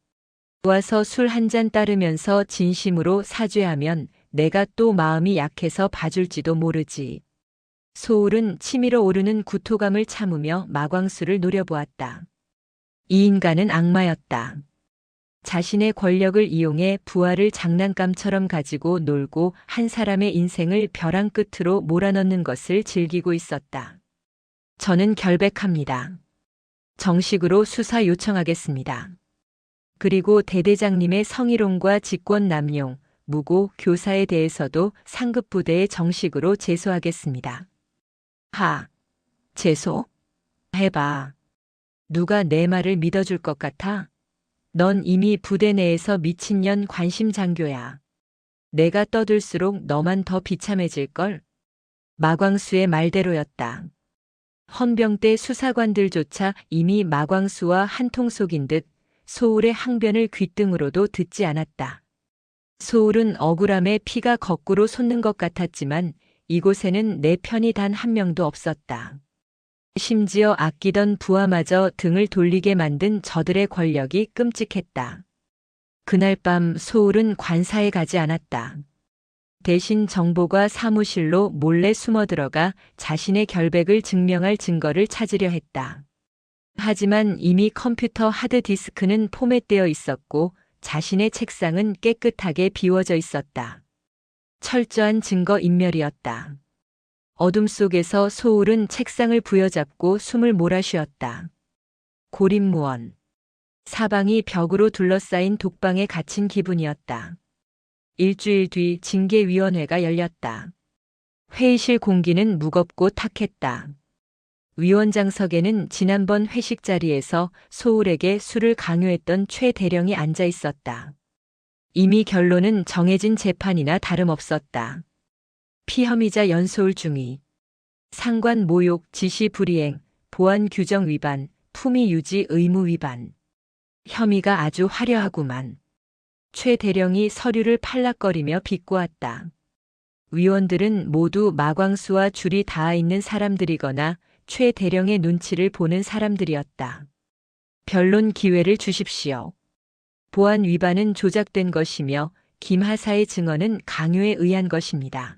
와서 술 한 잔 따르면서 진심으로 사죄하면 내가 또 마음이 약해서 봐줄지도 모르지. 소울은 치밀어 오르는 구토감을 참으며 마광수를 노려보았다. 이 인간은 악마였다. 자신의 권력을 이용해 부하를 장난감처럼 가지고 놀고 한 사람의 인생을 벼랑 끝으로 몰아넣는 것을 즐기고 있었다. 저는 결백합니다. 정식으로 수사 요청하겠습니다. 그리고 대대장님의 성희롱과 직권 남용, 무고, 교사에 대해서도 상급 부대에 정식으로 제소하겠습니다. 제소? 해봐. 누가 내 말을 믿어줄 것 같아? 넌 이미 부대 내에서 미친년 관심장교야. 내가 떠들수록 너만 더 비참해질걸? 마광수의 말대로였다. 헌병대 수사관들조차 이미 마광수와 한통속인 듯 소울의 항변을 귓등으로도 듣지 않았다. 소울은 억울함에 피가 거꾸로 솟는 것 같았지만 이곳에는 내 편이 단 한 명도 없었다. 심지어 아끼던 부하마저 등을 돌리게 만든 저들의 권력이 끔찍했다. 그날 밤 소울은 관사에 가지 않았다. 대신 정보과 사무실로 몰래 숨어 들어가 자신의 결백을 증명할 증거를 찾으려 했다. 하지만 이미 컴퓨터 하드디스크는 포맷되어 있었고 자신의 책상은 깨끗하게 비워져 있었다. 철저한 증거 인멸이었다. 어둠 속에서 소울은 책상을 부여잡고 숨을 몰아쉬었다. 고립무원. 사방이 벽으로 둘러싸인 독방에 갇힌 기분이었다. 일주일 뒤 징계위원회가 열렸다. 회의실 공기는 무겁고 탁했다. 위원장석에는 지난번 회식 자리에서 소울에게 술을 강요했던 최 대령이 앉아 있었다. 이미 결론은 정해진 재판이나 다름없었다. 피혐의자 연소울 중위, 상관 모욕 지시 불이행, 보안 규정 위반, 품위 유지 의무 위반. 혐의가 아주 화려하구만. 최 대령이 서류를 팔락거리며 비꼬았다. 위원들은 모두 마광수와 줄이 닿아 있는 사람들이거나 최 대령의 눈치를 보는 사람들이었다. 변론 기회를 주십시오. 보안 위반은 조작된 것이며 김하사의 증언은 강요에 의한 것입니다.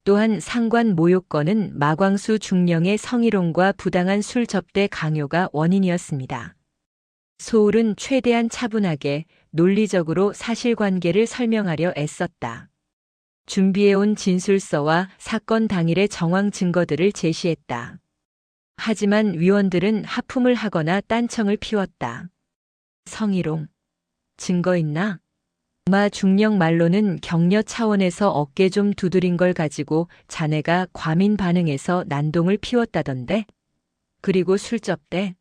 또한 상관 모욕건은 마광수 중령의 성희롱과 부당한 술 접대 강요가 원인이었습니다. 소울은 최대한 차분하게 논리적으로 사실관계를 설명하려 애썼다. 준비해온 진술서와 사건 당일의 정황 증거들을 제시했다. 하지만 위원들은 하품을 하거나 딴청을 피웠다. 성희롱. 증거 있나? 마 중령 말로는 격려 차원에서 어깨 좀 두드린 걸 가지고 자네가 과민 반응해서 난동을 피웠다던데? 그리고 술접대?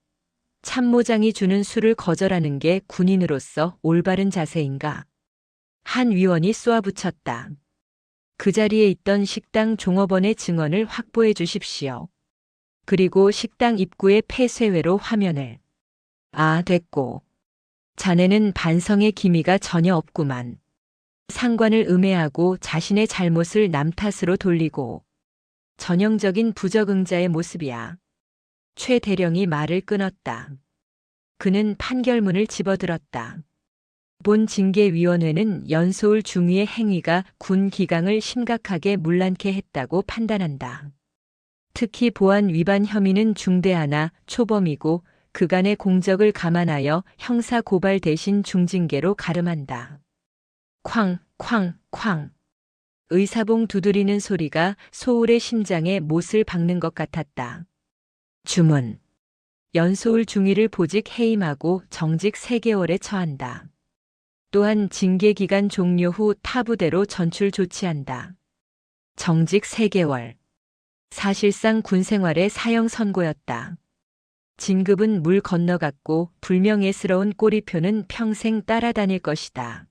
참모장이 주는 술을 거절하는 게 군인으로서 올바른 자세인가? 한 위원이 쏘아붙였다. 그 자리에 있던 식당 종업원의 증언을 확보해 주십시오. 그리고 식당 입구의 폐쇄회로 화면을. 됐고. 자네는 반성의 기미가 전혀 없구만. 상관을 음해하고 자신의 잘못을 남 탓으로 돌리고. 전형적인 부적응자의 모습이야. 최 대령이 말을 끊었다. 그는 판결문을 집어들었다. 본 징계위원회는 연소울 중위의 행위가 군 기강을 심각하게 문란케 했다고 판단한다. 특히 보안 위반 혐의는 중대하나 초범이고 그간의 공적을 감안하여 형사 고발 대신 중징계로 가름한다. 쾅, 쾅, 쾅. 의사봉 두드리는 소리가 소울의 심장에 못을 박는 것 같았다. 주문. 연소울 중위를 보직 해임하고 정직 3개월에 처한다. 또한 징계기간 종료 후 타부대로 전출 조치한다. 정직 3개월. 사실상 군생활의 사형 선고였다. 진급은 물 건너갔고 불명예스러운 꼬리표는 평생 따라다닐 것이다.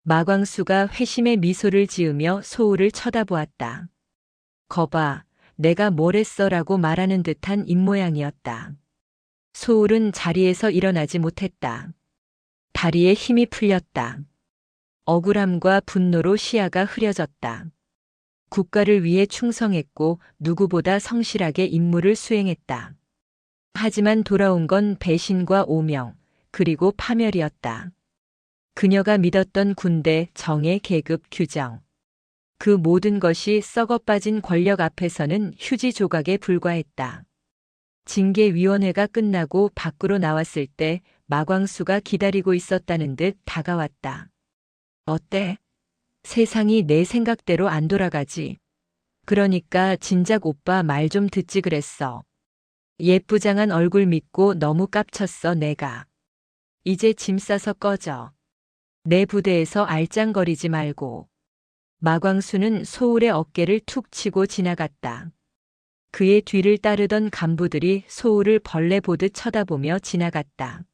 마광수가 회심의 미소를 지으며 소울을 쳐다보았다. 거봐, 내가 뭘 했어라고 말하는 듯한 입모양이었다. 소울은 자리에서 일어나지 못했다. 다리에 힘이 풀렸다. 억울함과 분노로 시야가 흐려졌다. 국가를 위해 충성했고 누구보다 성실하게 임무를 수행했다. 하지만 돌아온 건 배신과 오명, 그리고 파멸이었다. 그녀가 믿었던 군대, 정예, 계급, 규정. 그 모든 것이 썩어빠진 권력 앞에서는 휴지 조각에 불과했다. 징계위원회가 끝나고 밖으로 나왔을 때 마광수가 기다리고 있었다는 듯 다가왔다. 어때? 세상이 내 생각대로 안 돌아가지. 그러니까 진작 오빠 말 좀 듣지 그랬어. 예쁘장한 얼굴 믿고 너무 깝쳤어 내가. 이제 짐 싸서 꺼져. 내 부대에서 알짱거리지 말고. 마광수는 소울의 어깨를 툭 치고 지나갔다. 그의 뒤를 따르던 간부들이 소울을 벌레 보듯 쳐다보며 지나갔다.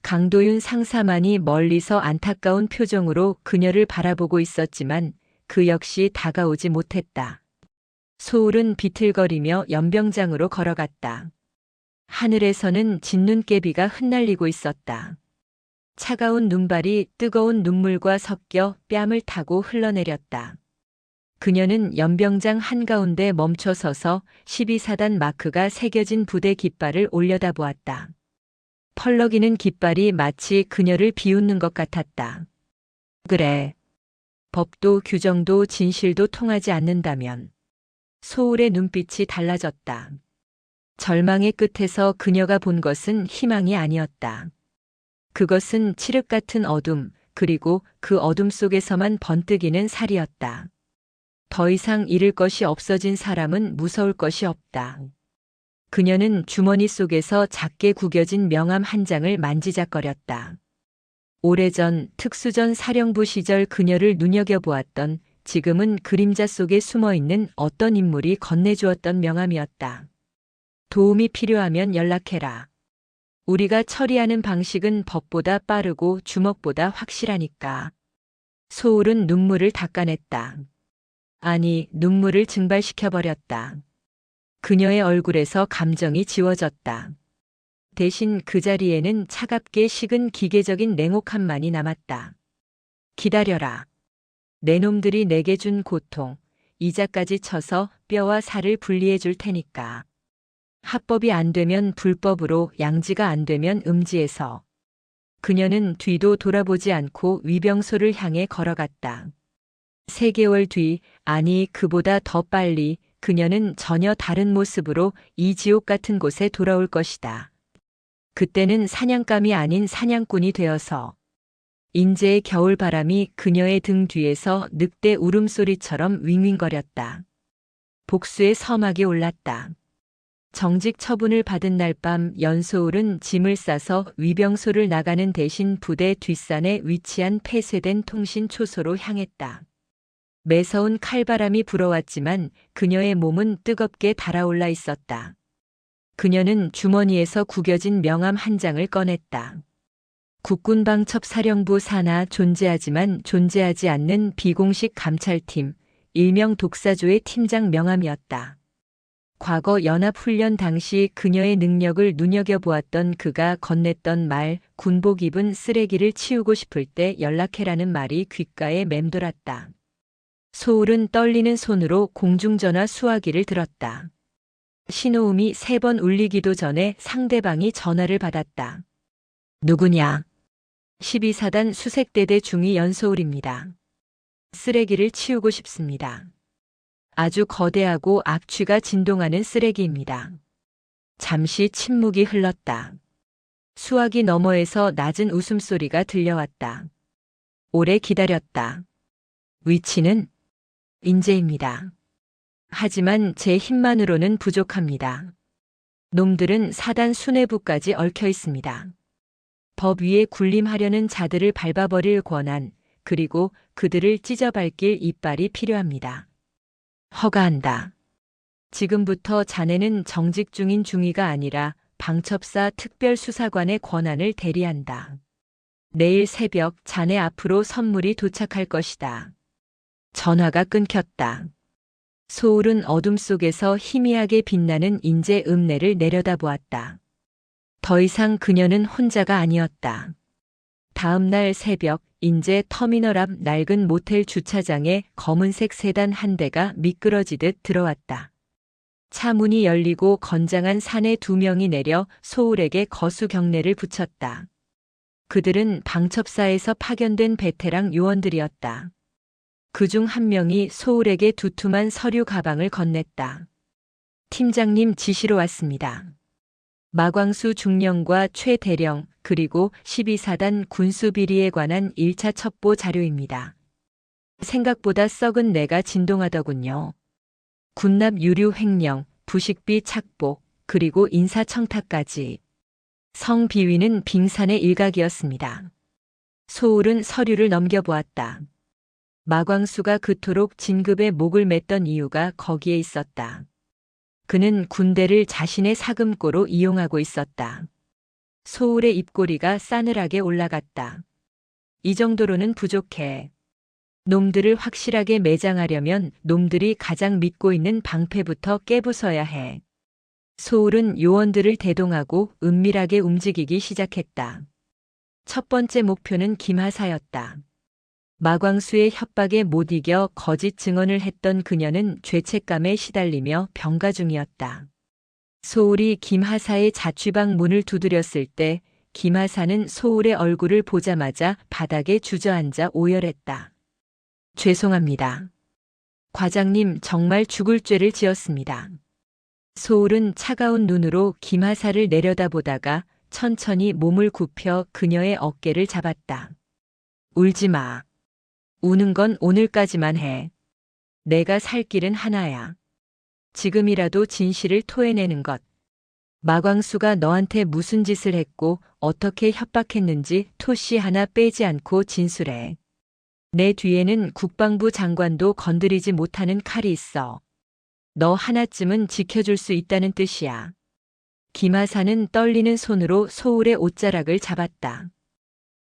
강도윤 상사만이 멀리서 안타까운 표정으로 그녀를 바라보고 있었지만 그 역시 다가오지 못했다. 소울은 비틀거리며 연병장으로 걸어갔다. 하늘에서는 진눈깨비가 흩날리고 있었다. 차가운 눈발이 뜨거운 눈물과 섞여 뺨을 타고 흘러내렸다. 그녀는 연병장 한가운데 멈춰서서 12사단 마크가 새겨진 부대 깃발을 올려다보았다. 펄럭이는 깃발이 마치 그녀를 비웃는 것 같았다. 그래. 법도 규정도 진실도 통하지 않는다면. 소울의 눈빛이 달라졌다. 절망의 끝에서 그녀가 본 것은 희망이 아니었다. 그것은 칠흑 같은 어둠, 그리고 그 어둠 속에서만 번뜩이는 살이었다. 더 이상 잃을 것이 없어진 사람은 무서울 것이 없다. 그녀는 주머니 속에서 작게 구겨진 명함 한 장을 만지작거렸다. 오래전 특수전 사령부 시절 그녀를 눈여겨보았던, 지금은 그림자 속에 숨어있는 어떤 인물이 건네주었던 명함이었다. 도움이 필요하면 연락해라. 우리가 처리하는 방식은 법보다 빠르고 주먹보다 확실하니까. 소울은 눈물을 닦아냈다. 아니, 눈물을 증발시켜버렸다. 그녀의 얼굴에서 감정이 지워졌다. 대신 그 자리에는 차갑게 식은 기계적인 냉혹함만이 남았다. 기다려라. 내 놈들이 내게 준 고통, 이자까지 쳐서 뼈와 살을 분리해 줄 테니까. 합법이 안 되면 불법으로, 양지가 안 되면 음지에서. 그녀는 뒤도 돌아보지 않고 위병소를 향해 걸어갔다. 3개월 뒤, 아니 그보다 더 빨리 그녀는 전혀 다른 모습으로 이 지옥 같은 곳에 돌아올 것이다. 그때는 사냥감이 아닌 사냥꾼이 되어서. 인제의 겨울바람이 그녀의 등 뒤에서 늑대 울음소리처럼 윙윙거렸다. 복수의 서막이 올랐다. 정직 처분을 받은 날 밤 연소울은 짐을 싸서 위병소를 나가는 대신 부대 뒷산에 위치한 폐쇄된 통신 초소로 향했다. 매서운 칼바람이 불어왔지만 그녀의 몸은 뜨겁게 달아올라 있었다. 그녀는 주머니에서 구겨진 명함 한 장을 꺼냈다. 국군방첩사령부 산하 존재하지만 존재하지 않는 비공식 감찰팀, 일명 독사조의 팀장 명함이었다. 과거 연합훈련 당시 그녀의 능력을 눈여겨보았던 그가 건넸던 말, 군복 입은 쓰레기를 치우고 싶을 때 연락해라는 말이 귓가에 맴돌았다. 소울은 떨리는 손으로 공중전화 수화기를 들었다. 신호음이 3번 울리기도 전에 상대방이 전화를 받았다. 누구냐? 12사단 수색대대 중위 연소울입니다. 쓰레기를 치우고 싶습니다. 아주 거대하고 악취가 진동하는 쓰레기입니다. 잠시 침묵이 흘렀다. 수화기 너머에서 낮은 웃음소리가 들려왔다. 오래 기다렸다. 위치는 인제입니다. 하지만 제 힘만으로는 부족합니다. 놈들은 사단 수뇌부까지 얽혀 있습니다. 법 위에 군림하려는 자들을 밟아버릴 권한, 그리고 그들을 찢어밟길 이빨이 필요합니다. 허가한다. 지금부터 자네는 정직 중인 중위가 아니라 방첩사 특별수사관의 권한을 대리한다. 내일 새벽 자네 앞으로 선물이 도착할 것이다. 전화가 끊겼다. 소울은 어둠 속에서 희미하게 빛나는 인제 읍내를 내려다보았다. 더 이상 그녀는 혼자가 아니었다. 다음 날 새벽 인제 터미널 앞 낡은 모텔 주차장에 검은색 세단 한 대가 미끄러지듯 들어왔다. 차 문이 열리고 건장한 사내 2명이 내려 소울에게 거수 경례를 붙였다. 그들은 방첩사에서 파견된 베테랑 요원들이었다. 그중 한 명이 소울에게 두툼한 서류 가방을 건넸다. 팀장님 지시로 왔습니다. 마광수 중령과 최 대령 그리고 12사단 군수비리에 관한 1차 첩보 자료입니다. 생각보다 썩은 내가 진동하더군요. 군납 유류 횡령, 부식비 착복, 그리고 인사청탁까지. 성비위는 빙산의 일각이었습니다. 소울은 서류를 넘겨보았다. 마광수가 그토록 진급에 목을 맸던 이유가 거기에 있었다. 그는 군대를 자신의 사금고로 이용하고 있었다. 소울의 입꼬리가 싸늘하게 올라갔다. 이 정도로는 부족해. 놈들을 확실하게 매장하려면 놈들이 가장 믿고 있는 방패부터 깨부숴야 해. 소울은 요원들을 대동하고 은밀하게 움직이기 시작했다. 첫 번째 목표는 김하사였다. 마광수의 협박에 못 이겨 거짓 증언을 했던 그녀는 죄책감에 시달리며 병가 중이었다. 소울이 김하사의 자취방 문을 두드렸을 때 김하사는 소울의 얼굴을 보자마자 바닥에 주저앉아 오열했다. 죄송합니다. 과장님 정말 죽을 죄를 지었습니다. 소울은 차가운 눈으로 김하사를 내려다보다가 천천히 몸을 굽혀 그녀의 어깨를 잡았다. 울지 마. 우는 건 오늘까지만 해. 내가 살 길은 하나야. 지금이라도 진실을 토해내는 것. 마광수가 너한테 무슨 짓을 했고 어떻게 협박했는지 토시 하나 빼지 않고 진술해. 내 뒤에는 국방부 장관도 건드리지 못하는 칼이 있어. 너 하나쯤은 지켜줄 수 있다는 뜻이야. 김하사는 떨리는 손으로 소울의 옷자락을 잡았다.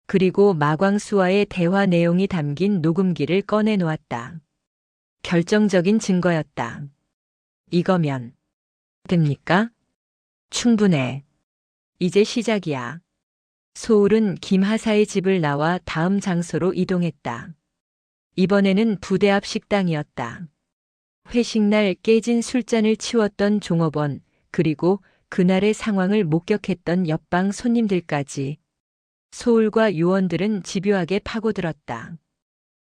그리고 마광수와의 대화 내용이 담긴 녹음기를 꺼내놓았다. 결정적인 증거였다. 이거면 됩니까? 충분해. 이제 시작이야. 소울은 김하사의 집을 나와 다음 장소로 이동했다. 이번에는 부대 앞 식당이었다. 회식날 깨진 술잔을 치웠던 종업원, 그리고 그날의 상황을 목격했던 옆방 손님들까지. 소울과 요원들은 집요하게 파고들었다.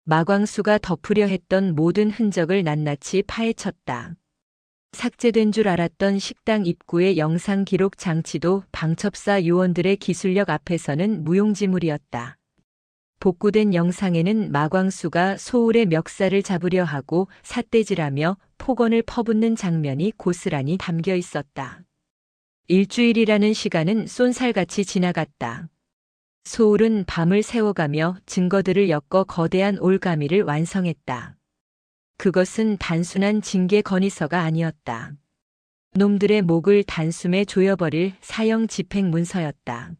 마광수가 덮으려 했던 모든 흔적을 낱낱이 파헤쳤다. 삭제된 줄 알았던 식당 입구의 영상 기록 장치도 방첩사 요원들의 기술력 앞에서는 무용지물이었다. 복구된 영상에는 마광수가 소울의 멱살을 잡으려 하고 삿대질하며 폭언을 퍼붓는 장면이 고스란히 담겨 있었다. 일주일이라는 시간은 쏜살같이 지나갔다. 소울은 밤을 새워가며 증거들을 엮어 거대한 올가미를 완성했다. 그것은 단순한 징계 건의서가 아니었다. 놈들의 목을 단숨에 조여버릴 사형 집행 문서였다.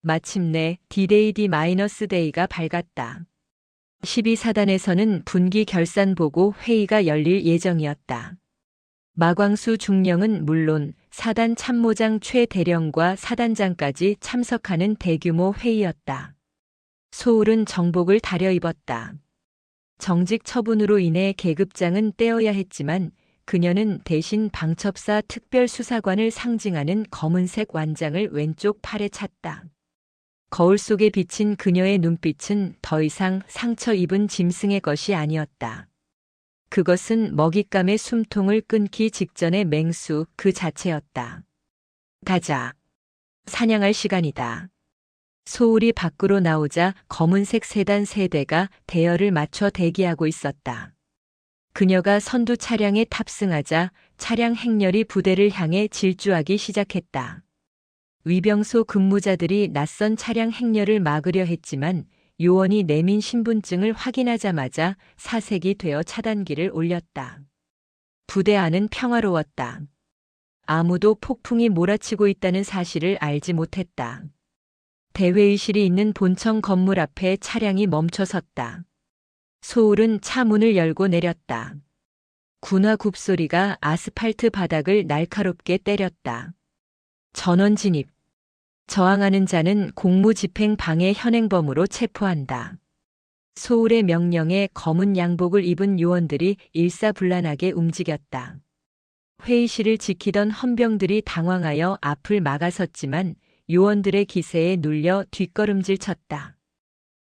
마침내 D-Day D-Day가 밝았다. 12사단에서는 분기 결산 보고 회의가 열릴 예정이었다. 마광수 중령은 물론 사단 참모장 최 대령과 사단장까지 참석하는 대규모 회의였다. 소울은 정복을 다려입었다. 정직 처분으로 인해 계급장은 떼어야 했지만 그녀는 대신 방첩사 특별수사관을 상징하는 검은색 완장을 왼쪽 팔에 찼다. 거울 속에 비친 그녀의 눈빛은 더 이상 상처 입은 짐승의 것이 아니었다. 그것은 먹잇감의 숨통을 끊기 직전의 맹수 그 자체였다. 가자. 사냥할 시간이다. 소울이 밖으로 나오자 검은색 세단 3대가 대열을 맞춰 대기하고 있었다. 그녀가 선두 차량에 탑승하자 차량 행렬이 부대를 향해 질주하기 시작했다. 위병소 근무자들이 낯선 차량 행렬을 막으려 했지만 요원이 내민 신분증을 확인하자마자 사색이 되어 차단기를 올렸다. 부대 안은 평화로웠다. 아무도 폭풍이 몰아치고 있다는 사실을 알지 못했다. 대회의실이 있는 본청 건물 앞에 차량이 멈춰섰다. 소울은 차 문을 열고 내렸다. 군화 굽소리가 아스팔트 바닥을 날카롭게 때렸다. 전원 진입. 저항하는 자는 공무집행 방해 현행범으로 체포한다. 소울의 명령에 검은 양복을 입은 요원들이 일사불란하게 움직였다. 회의실을 지키던 헌병들이 당황하여 앞을 막아섰지만 요원들의 기세에 눌려 뒷걸음질 쳤다.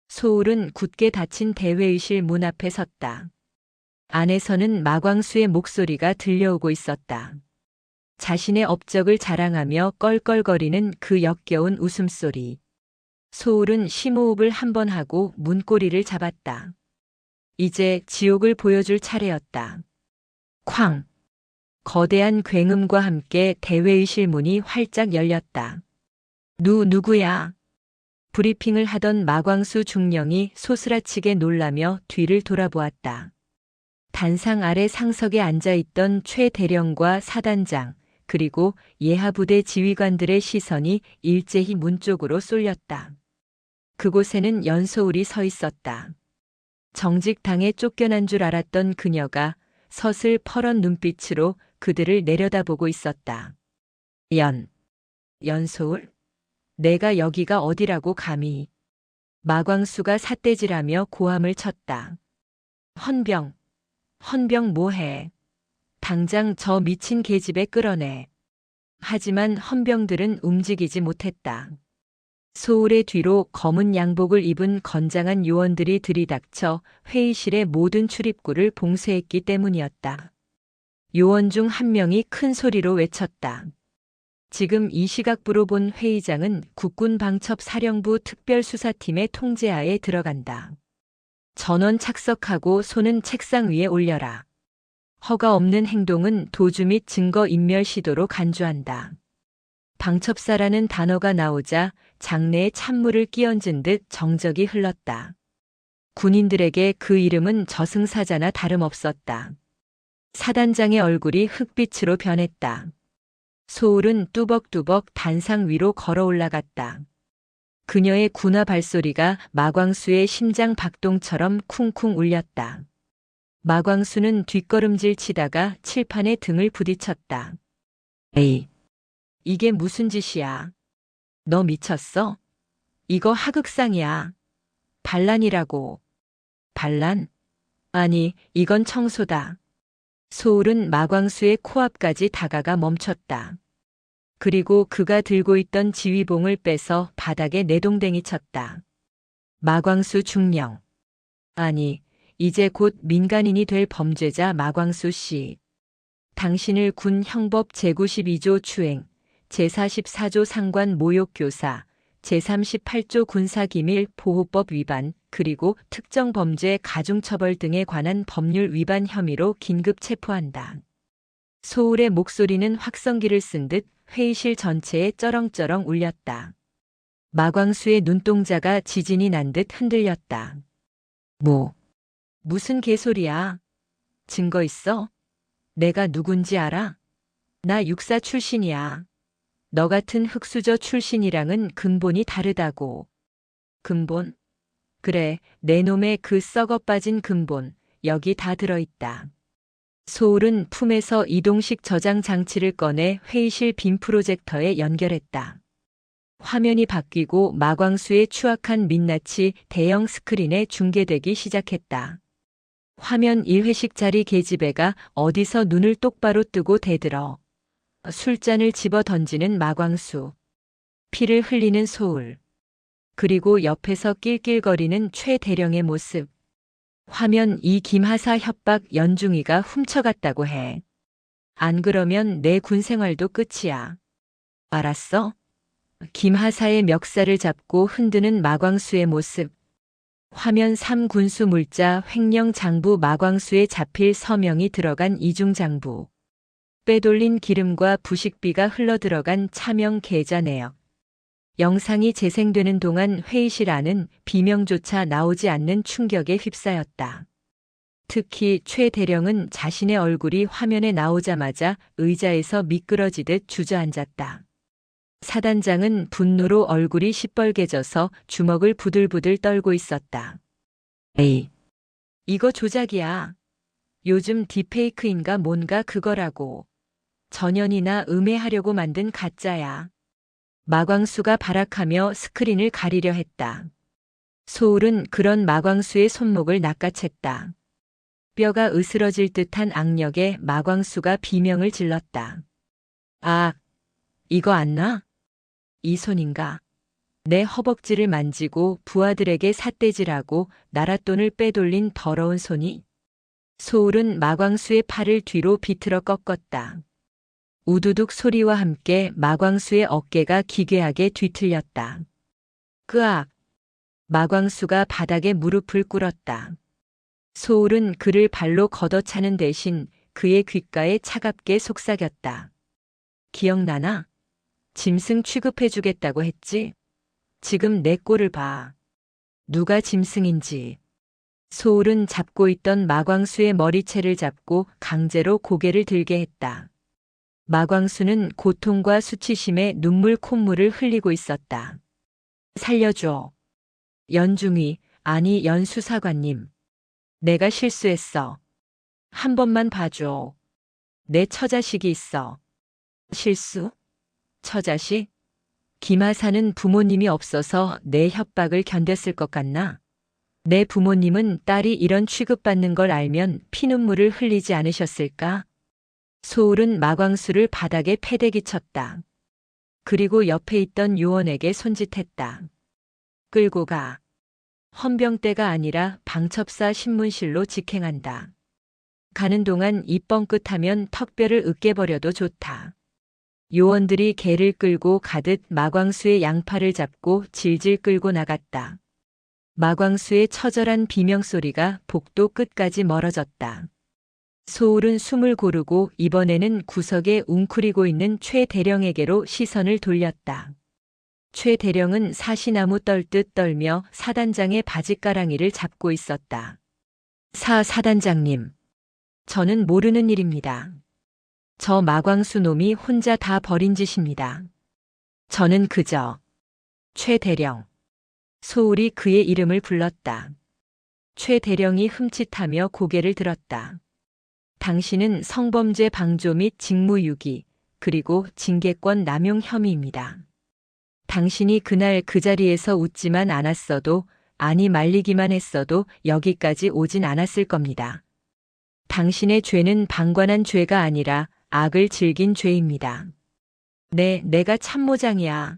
소울은 굳게 닫힌 대회의실 문 앞에 섰다. 안에서는 마광수의 목소리가 들려오고 있었다. 자신의 업적을 자랑하며 껄껄거리는 그 역겨운 웃음소리. 소울은 심호흡을 한 번 하고 문고리를 잡았다. 이제 지옥을 보여줄 차례였다. 쾅! 거대한 굉음과 함께 대회의실 문이 활짝 열렸다. 누구야? 브리핑을 하던 마광수 중령이 소스라치게 놀라며 뒤를 돌아보았다. 단상 아래 상석에 앉아있던 최 대령과 사단장, 그리고 예하부대 지휘관들의 시선이 일제히 문 쪽으로 쏠렸다. 그곳에는 연소울이 서 있었다. 정직당에 쫓겨난 줄 알았던 그녀가 서슬 퍼런 눈빛으로 그들을 내려다보고 있었다. 연소울? 내가 여기가 어디라고 감히. 마광수가 삿대질하며 고함을 쳤다. 헌병 뭐해. 당장 저 미친 계집애 끌어내. 하지만 헌병들은 움직이지 못했다. 소울의 뒤로 검은 양복을 입은 건장한 요원들이 들이닥쳐 회의실의 모든 출입구를 봉쇄했기 때문이었다. 요원 중 한 명이 큰 소리로 외쳤다. 지금 이 시각부로 본 회의장은 국군방첩사령부 특별수사팀의 통제하에 들어간다. 전원 착석하고 손은 책상 위에 올려라. 허가 없는 행동은 도주 및 증거 인멸 시도로 간주한다. 방첩사라는 단어가 나오자 장내에 찬물을 끼얹은 듯 정적이 흘렀다. 군인들에게 그 이름은 저승사자나 다름없었다. 사단장의 얼굴이 흑빛으로 변했다. 소울은 뚜벅뚜벅 단상 위로 걸어 올라갔다. 그녀의 군화 발소리가 마광수의 심장 박동처럼 쿵쿵 울렸다. 마광수는 뒷걸음질 치다가 칠판에 등을 부딪혔다. 에이, 이게 무슨 짓이야? 너 미쳤어? 이거 하극상이야. 반란이라고. 반란? 아니, 이건 청소다. 소울은 마광수의 코앞까지 다가가 멈췄다. 그리고 그가 들고 있던 지휘봉을 빼서 바닥에 내동댕이 쳤다. 마광수 중령. 아니, 이제 곧 민간인이 될 범죄자 마광수 씨. 당신을 군 형법 제92조 추행, 제44조 상관 모욕교사, 제38조 군사기밀 보호법 위반, 그리고 특정범죄 가중처벌 등에 관한 법률 위반 혐의로 긴급 체포한다. 소울의 목소리는 확성기를 쓴 듯 회의실 전체에 쩌렁쩌렁 울렸다. 마광수의 눈동자가 지진이 난 듯 흔들렸다. 무슨 개소리야? 증거 있어? 내가 누군지 알아? 나 육사 출신이야. 너 같은 흑수저 출신이랑은 근본이 다르다고. 근본? 그래, 내 놈의 그 썩어 빠진 근본, 여기 다 들어있다. 소울은 품에서 이동식 저장 장치를 꺼내 회의실 빔 프로젝터에 연결했다. 화면이 바뀌고 마광수의 추악한 민낯이 대형 스크린에 중계되기 시작했다. 화면 1회씩짜리 계집애가 어디서 눈을 똑바로 뜨고 대들어. 술잔을 집어 던지는 마광수. 피를 흘리는 소울. 그리고 옆에서 낄낄거리는 최 대령의 모습. 화면 이 김하사 협박 연중이가 훔쳐갔다고 해. 안 그러면 내 군 생활도 끝이야. 알았어? 김하사의 멱살을 잡고 흔드는 마광수의 모습. 화면 3군수 물자 횡령 장부 마광수에 잡힐 서명이 들어간 이중장부. 빼돌린 기름과 부식비가 흘러들어간 차명 계좌 내역. 영상이 재생되는 동안 회의실 안은 비명조차 나오지 않는 충격에 휩싸였다. 특히 최 대령은 자신의 얼굴이 화면에 나오자마자 의자에서 미끄러지듯 주저앉았다. 사단장은 분노로 얼굴이 시뻘개져서 주먹을 부들부들 떨고 있었다. 에이, 이거 조작이야. 요즘 딥페이크인가 뭔가 그거라고. 전현이나 음해하려고 만든 가짜야. 마광수가 발악하며 스크린을 가리려 했다. 소울은 그런 마광수의 손목을 낚아챘다. 뼈가 으스러질 듯한 악력에 마광수가 비명을 질렀다. 아, 이거 안 나? 이 손인가? 내 허벅지를 만지고 부하들에게 삿대질하고 나랏돈을 빼돌린 더러운 손이? 소울은 마광수의 팔을 뒤로 비틀어 꺾었다. 우두둑 소리와 함께 마광수의 어깨가 기괴하게 뒤틀렸다. 끄악! 마광수가 바닥에 무릎을 꿇었다. 소울은 그를 발로 걷어차는 대신 그의 귓가에 차갑게 속삭였다. 기억나나? 짐승 취급해주겠다고 했지? 지금 내 꼴을 봐. 누가 짐승인지. 소울은 잡고 있던 마광수의 머리채를 잡고 강제로 고개를 들게 했다. 마광수는 고통과 수치심에 눈물 콧물을 흘리고 있었다. 살려줘. 연중이, 아니 연수사관님. 내가 실수했어. 한 번만 봐줘. 내 처자식이 있어. 실수? 처자식? 김하사는 부모님이 없어서 내 협박을 견뎠을 것 같나? 내 부모님은 딸이 이런 취급받는 걸 알면 피눈물을 흘리지 않으셨을까? 소울은 마광수를 바닥에 패대기 쳤다. 그리고 옆에 있던 요원에게 손짓했다. 끌고 가. 헌병대가 아니라 방첩사 신문실로 직행한다. 가는 동안 입 뻥끗하면 턱뼈를 으깨버려도 좋다. 요원들이 개를 끌고 가듯 마광수의 양팔을 잡고 질질 끌고 나갔다. 마광수의 처절한 비명소리가 복도 끝까지 멀어졌다. 소울은 숨을 고르고 이번에는 구석에 웅크리고 있는 최 대령에게로 시선을 돌렸다. 최 대령은 사시나무 떨듯 떨며 사단장의 바짓가랑이를 잡고 있었다. 사단장님. 저는 모르는 일입니다. 저 마광수 놈이 혼자 다 벌인 짓입니다. 저는 그저 최 대령. 소울이 그의 이름을 불렀다. 최 대령이 흠칫하며 고개를 들었다. 당신은 성범죄 방조 및 직무유기, 그리고 징계권 남용 혐의입니다. 당신이 그날 그 자리에서 웃지만 않았어도, 아니 말리기만 했어도 여기까지 오진 않았을 겁니다. 당신의 죄는 방관한 죄가 아니라 악을 즐긴 죄입니다. 내가 참모장이야.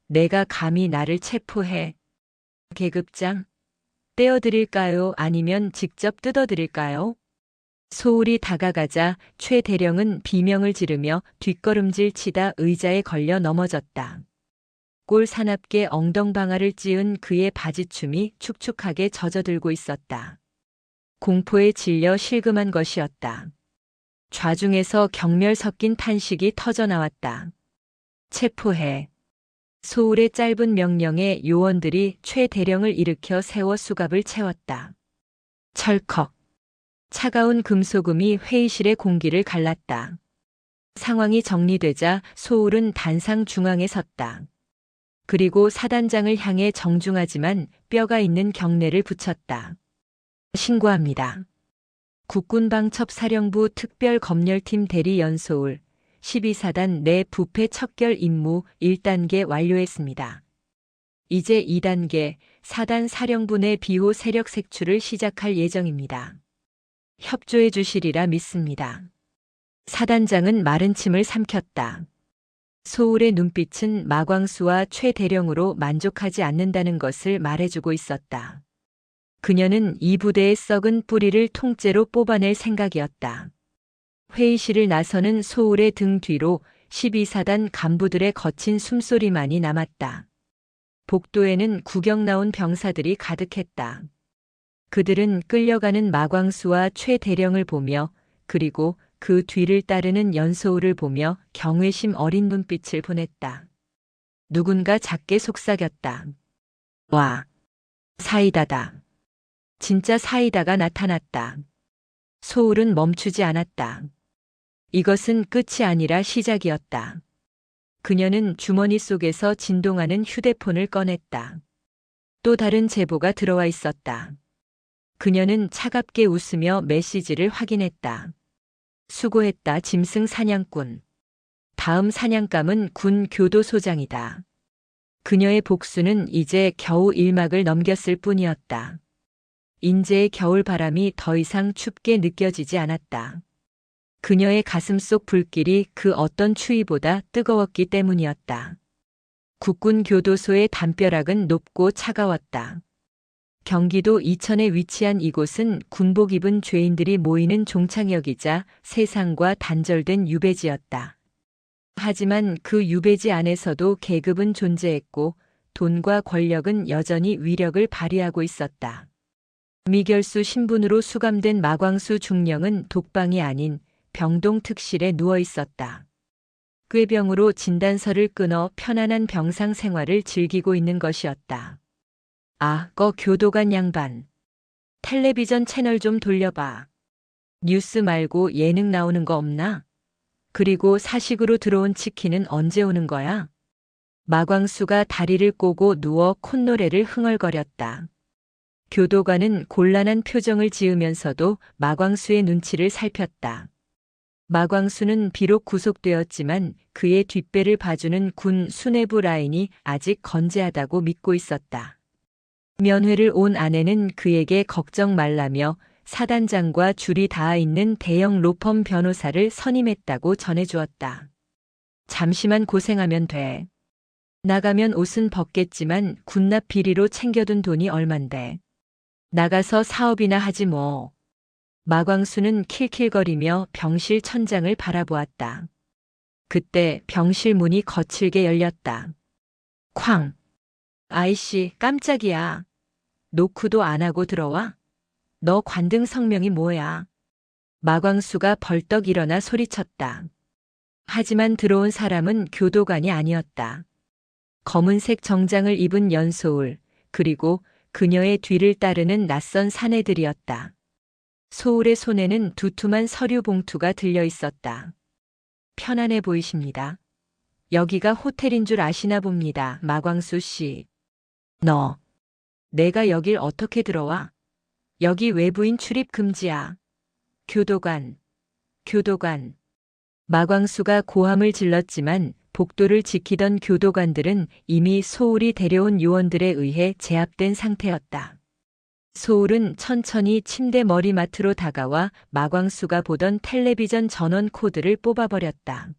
내가 감히 나를 체포해. 계급장, 떼어드릴까요? 아니면 직접 뜯어드릴까요? 소울이 다가가자 최 대령은 비명을 지르며 뒷걸음질 치다 의자에 걸려 넘어졌다. 꼴 사납게 엉덩방아를 찧은 그의 바지춤이 축축하게 젖어들고 있었다. 공포에 질려 실금한 것이었다. 좌중에서 경멸 섞인 탄식이 터져나왔다. 체포해. 소울의 짧은 명령에 요원들이 최 대령을 일으켜 세워 수갑을 채웠다. 철컥. 차가운 금소금이 회의실의 공기를 갈랐다. 상황이 정리되자 소울은 단상 중앙에 섰다. 그리고 사단장을 향해 정중하지만 뼈가 있는 경례를 붙였다. 신고합니다. 국군방첩사령부 특별검열팀 대리 연소울 12사단 내 부패 척결 임무 1단계 완료했습니다. 이제 2단계 4단 사령부 내 비호 세력 색출을 시작할 예정입니다. 협조해 주시리라 믿습니다. 사단장은 마른 침을 삼켰다. 소울의 눈빛은 마광수와 최대령으로 만족하지 않는다는 것을 말해주고 있었다. 그녀는 이 부대의 썩은 뿌리를 통째로 뽑아낼 생각이었다. 회의실을 나서는 소울의 등 뒤로 12사단 간부들의 거친 숨소리만이 남았다. 복도에는 구경 나온 병사들이 가득했다. 그들은 끌려가는 마광수와 최대령을 보며 그리고 그 뒤를 따르는 연소울을 보며 경외심 어린 눈빛을 보냈다. 누군가 작게 속삭였다. 와, 사이다다. 진짜 사이다가 나타났다. 소울은 멈추지 않았다. 이것은 끝이 아니라 시작이었다. 그녀는 주머니 속에서 진동하는 휴대폰을 꺼냈다. 또 다른 제보가 들어와 있었다. 그녀는 차갑게 웃으며 메시지를 확인했다. 수고했다, 짐승 사냥꾼. 다음 사냥감은 군 교도소장이다. 그녀의 복수는 이제 겨우 1막을 넘겼을 뿐이었다. 인제의 겨울바람이 더 이상 춥게 느껴지지 않았다. 그녀의 가슴 속 불길이 그 어떤 추위보다 뜨거웠기 때문이었다. 국군 교도소의 담벼락은 높고 차가웠다. 경기도 이천에 위치한 이곳은 군복 입은 죄인들이 모이는 종착역이자 세상과 단절된 유배지였다. 하지만 그 유배지 안에서도 계급은 존재했고 돈과 권력은 여전히 위력을 발휘하고 있었다. 미결수 신분으로 수감된 마광수 중령은 독방이 아닌 병동 특실에 누워 있었다. 꾀병으로 진단서를 끊어 편안한 병상 생활을 즐기고 있는 것이었다. 아, 교도관 양반. 텔레비전 채널 좀 돌려봐. 뉴스 말고 예능 나오는 거 없나? 그리고 사식으로 들어온 치킨은 언제 오는 거야? 마광수가 다리를 꼬고 누워 콧노래를 흥얼거렸다. 교도관은 곤란한 표정을 지으면서도 마광수의 눈치를 살폈다. 마광수는 비록 구속되었지만 그의 뒷배를 봐주는 군 수뇌부 라인이 아직 건재하다고 믿고 있었다. 면회를 온 아내는 그에게 걱정 말라며 사단장과 줄이 닿아 있는 대형 로펌 변호사를 선임했다고 전해주었다. 잠시만 고생하면 돼. 나가면 옷은 벗겠지만 군납 비리로 챙겨둔 돈이 얼만데. 나가서 사업이나 하지 뭐. 마광수는 킬킬거리며 병실 천장을 바라보았다. 그때 병실 문이 거칠게 열렸다. 쾅! 아이씨, 깜짝이야. 노크도 안 하고 들어와? 너 관등 성명이 뭐야? 마광수가 벌떡 일어나 소리쳤다. 하지만 들어온 사람은 교도관이 아니었다. 검은색 정장을 입은 연소울, 그리고 그녀의 뒤를 따르는 낯선 사내들이었다. 소울의 손에는 두툼한 서류 봉투가 들려 있었다. 편안해 보이십니다. 여기가 호텔인 줄 아시나 봅니다, 마광수 씨. 너, 내가 여길 어떻게 들어와? 여기 외부인 출입 금지야. 교도관. 마광수가 고함을 질렀지만 복도를 지키던 교도관들은 이미 소울이 데려온 요원들에 의해 제압된 상태였다. 소울은 천천히 침대 머리맡으로 다가와 마광수가 보던 텔레비전 전원 코드를 뽑아버렸다.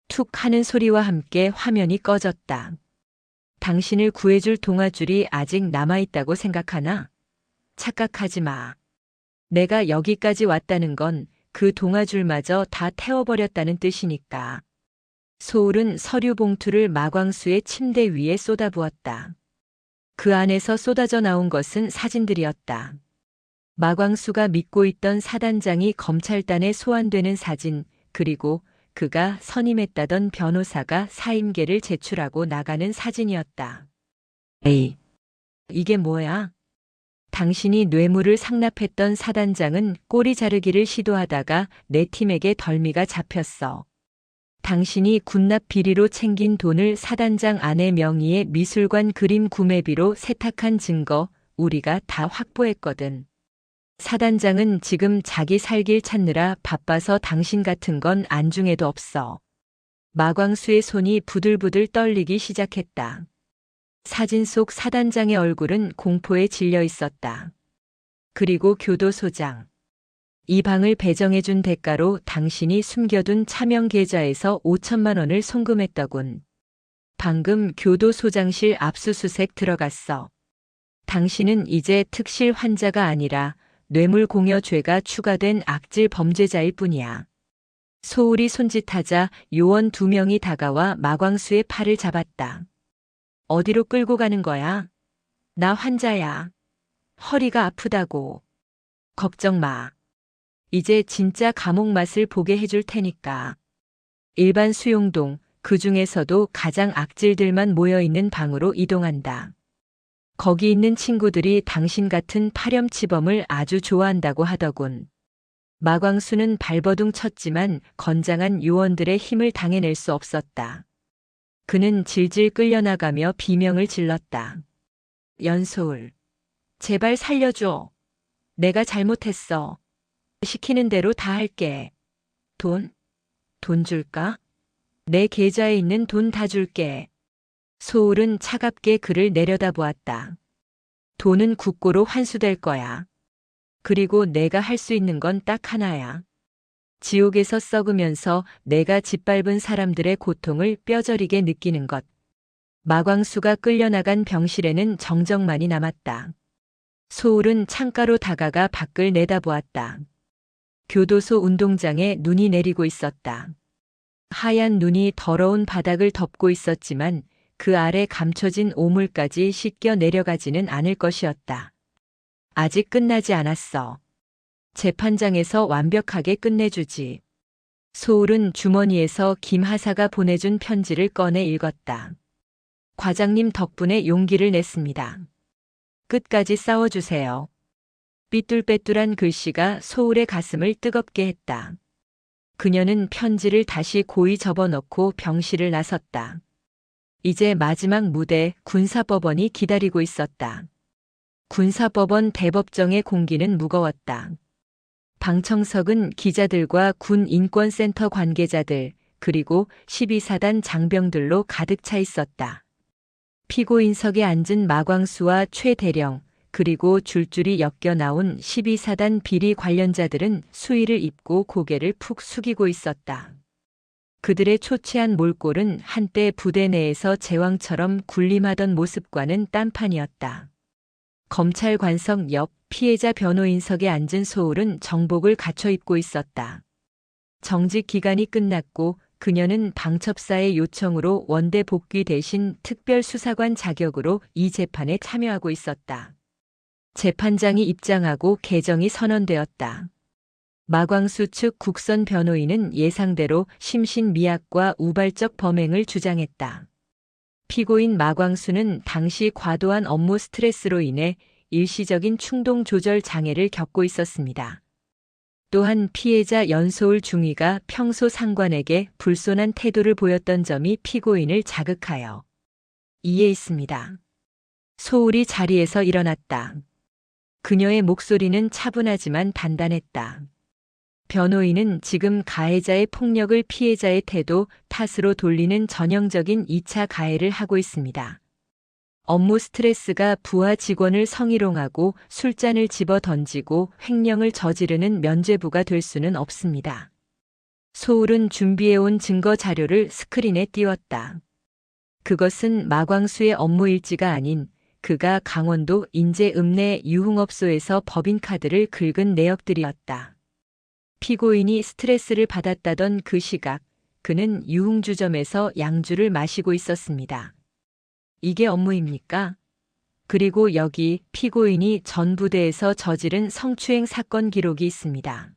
툭 하는 소리와 함께 화면이 꺼졌다. 당신을 구해줄 동아줄이 아직 남아있다고 생각하나? 착각하지 마. 내가 여기까지 왔다는 건 그 동아줄마저 다 태워버렸다는 뜻이니까. 소울은 서류 봉투를 마광수의 침대 위에 쏟아부었다. 그 안에서 쏟아져 나온 것은 사진들이었다. 마광수가 믿고 있던 사단장이 검찰단에 소환되는 사진, 그리고 그가 선임했다던 변호사가 사임계를 제출하고 나가는 사진이었다. 에이, 이게 뭐야? 당신이 뇌물을 상납했던 사단장은 꼬리 자르기를 시도하다가 내 팀에게 덜미가 잡혔어. 당신이 군납 비리로 챙긴 돈을 사단장 아내 명의의 미술관 그림 구매비로 세탁한 증거 우리가 다 확보했거든. 사단장은 지금 자기 살 길 찾느라 바빠서 당신 같은 건 안중에도 없어. 마광수의 손이 부들부들 떨리기 시작했다. 사진 속 사단장의 얼굴은 공포에 질려 있었다. 그리고 교도소장. 이 방을 배정해준 대가로 당신이 숨겨둔 차명 계좌에서 5천만 원을 송금했더군. 방금 교도소장실 압수수색 들어갔어. 당신은 이제 특실 환자가 아니라 뇌물공여죄가 추가된 악질 범죄자일 뿐이야. 소울이 손짓하자 요원 2명이 다가와 마광수의 팔을 잡았다. 어디로 끌고 가는 거야? 나 환자야. 허리가 아프다고. 걱정 마. 이제 진짜 감옥 맛을 보게 해줄 테니까. 일반 수용동, 그 중에서도 가장 악질들만 모여있는 방으로 이동한다. 거기 있는 친구들이 당신 같은 파렴치범을 아주 좋아한다고 하더군. 마광수는 발버둥 쳤지만 건장한 요원들의 힘을 당해낼 수 없었다. 그는 질질 끌려나가며 비명을 질렀다. 연소울, 제발 살려줘. 내가 잘못했어. 시키는 대로 다 할게. 돈 줄까? 내 계좌에 있는 돈 다 줄게. 소울은 차갑게 그를 내려다보았다. 돈은 국고로 환수될 거야. 그리고 내가 할 수 있는 건 딱 하나야. 지옥에서 썩으면서 내가 짓밟은 사람들의 고통을 뼈저리게 느끼는 것. 마광수가 끌려나간 병실에는 정적만이 남았다. 소울은 창가로 다가가 밖을 내다보았다. 교도소 운동장에 눈이 내리고 있었다. 하얀 눈이 더러운 바닥을 덮고 있었지만 그 아래 감춰진 오물까지 씻겨 내려가지는 않을 것이었다. 아직 끝나지 않았어. 재판장에서 완벽하게 끝내주지. 소울은 주머니에서 김하사가 보내준 편지를 꺼내 읽었다. 과장님 덕분에 용기를 냈습니다. 끝까지 싸워주세요. 삐뚤빼뚤한 글씨가 소울의 가슴을 뜨겁게 했다. 그녀는 편지를 다시 고이 접어넣고 병실을 나섰다. 이제 마지막 무대 군사법원이 기다리고 있었다. 군사법원 대법정의 공기는 무거웠다. 방청석은 기자들과 군 인권센터 관계자들 그리고 12사단 장병들로 가득 차 있었다. 피고인석에 앉은 마광수와 최대령 그리고 줄줄이 엮여 나온 12사단 비리 관련자들은 수의를 입고 고개를 푹 숙이고 있었다. 그들의 초췌한 몰골은 한때 부대 내에서 제왕처럼 군림하던 모습과는 딴판이었다. 검찰관석 옆 피해자 변호인석에 앉은 소울은 정복을 갖춰 입고 있었다. 정직 기간이 끝났고 그녀는 방첩사의 요청으로 원대 복귀 대신 특별수사관 자격으로 이 재판에 참여하고 있었다. 재판장이 입장하고 개정이 선언되었다. 마광수 측 국선 변호인은 예상대로 심신미약과 우발적 범행을 주장했다. 피고인 마광수는 당시 과도한 업무 스트레스로 인해 일시적인 충동 조절 장애를 겪고 있었습니다. 또한 피해자 연소울 중위가 평소 상관에게 불손한 태도를 보였던 점이 피고인을 자극하여 이해했습니다. 소울이 자리에서 일어났다. 그녀의 목소리는 차분하지만 단단했다. 변호인은 지금 가해자의 폭력을 피해자의 태도 탓으로 돌리는 전형적인 2차 가해를 하고 있습니다. 업무 스트레스가 부하 직원을 성희롱하고 술잔을 집어 던지고 횡령을 저지르는 면죄부가 될 수는 없습니다. 소울은 준비해온 증거 자료를 스크린에 띄웠다. 그것은 마광수의 업무 일지가 아닌 그가 강원도 인제읍내 유흥업소에서 법인카드를 긁은 내역들이었다. 피고인이 스트레스를 받았다던 그 시각, 그는 유흥주점에서 양주를 마시고 있었습니다. 이게 업무입니까? 그리고 여기 피고인이 전 부대에서 저지른 성추행 사건 기록이 있습니다.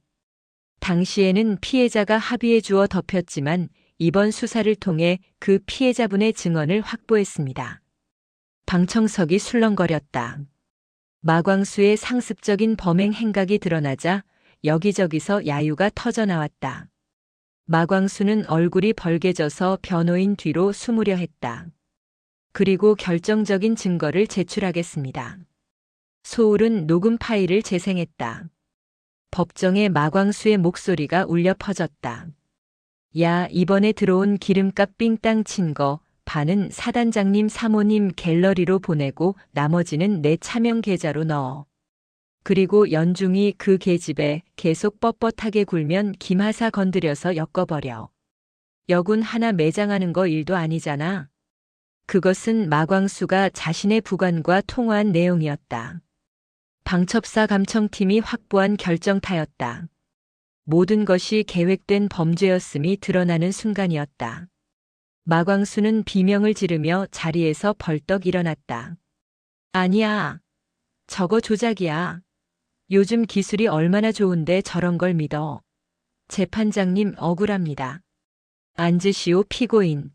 당시에는 피해자가 합의해 주어 덮였지만 이번 수사를 통해 그 피해자분의 증언을 확보했습니다. 방청석이 술렁거렸다. 마광수의 상습적인 범행 행각이 드러나자 여기저기서 야유가 터져나왔다. 마광수는 얼굴이 벌개져서 변호인 뒤로 숨으려 했다. 그리고 결정적인 증거를 제출하겠습니다. 소울은 녹음 파일을 재생했다. 법정에 마광수의 목소리가 울려 퍼졌다. 야, 이번에 들어온 기름값 삥땅 친 거 반은 사단장님 사모님 갤러리로 보내고 나머지는 내 차명 계좌로 넣어. 그리고 연중이 그 계집에 계속 뻣뻣하게 굴면 김하사 건드려서 엮어버려. 여군 하나 매장하는 거 일도 아니잖아. 그것은 마광수가 자신의 부관과 통화한 내용이었다. 방첩사 감청팀이 확보한 결정타였다. 모든 것이 계획된 범죄였음이 드러나는 순간이었다. 마광수는 비명을 지르며 자리에서 벌떡 일어났다. 아니야. 저거 조작이야. 요즘 기술이 얼마나 좋은데 저런 걸 믿어. 재판장님 억울합니다. 앉으시오 피고인.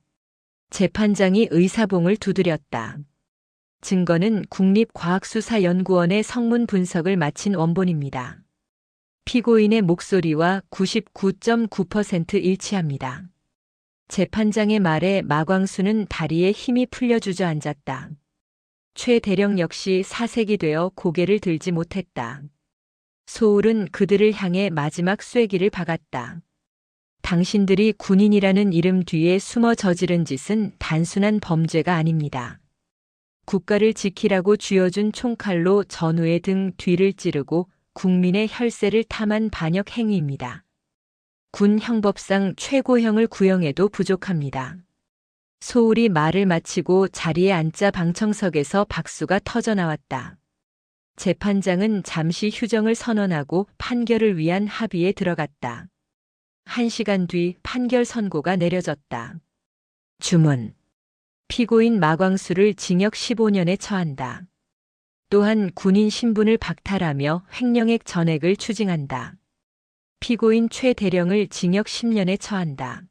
재판장이 의사봉을 두드렸다. 증거는 국립과학수사연구원의 성문 분석을 마친 원본입니다. 피고인의 목소리와 99.9% 일치합니다. 재판장의 말에 마광수는 다리에 힘이 풀려 주저앉았다. 최 대령 역시 사색이 되어 고개를 들지 못했다. 소울은 그들을 향해 마지막 쐐기를 박았다. 당신들이 군인이라는 이름 뒤에 숨어 저지른 짓은 단순한 범죄가 아닙니다. 국가를 지키라고 쥐어준 총칼로 전우의 등 뒤를 찌르고 국민의 혈세를 탐한 반역 행위입니다. 군 형법상 최고형을 구형해도 부족합니다. 소울이 말을 마치고 자리에 앉자 방청석에서 박수가 터져나왔다. 재판장은 잠시 휴정을 선언하고 판결을 위한 합의에 들어갔다. 1시간 뒤 판결 선고가 내려졌다. 주문. 피고인 마광수를 징역 15년에 처한다. 또한 군인 신분을 박탈하며 횡령액 전액을 추징한다. 피고인 최 대령을 징역 10년에 처한다.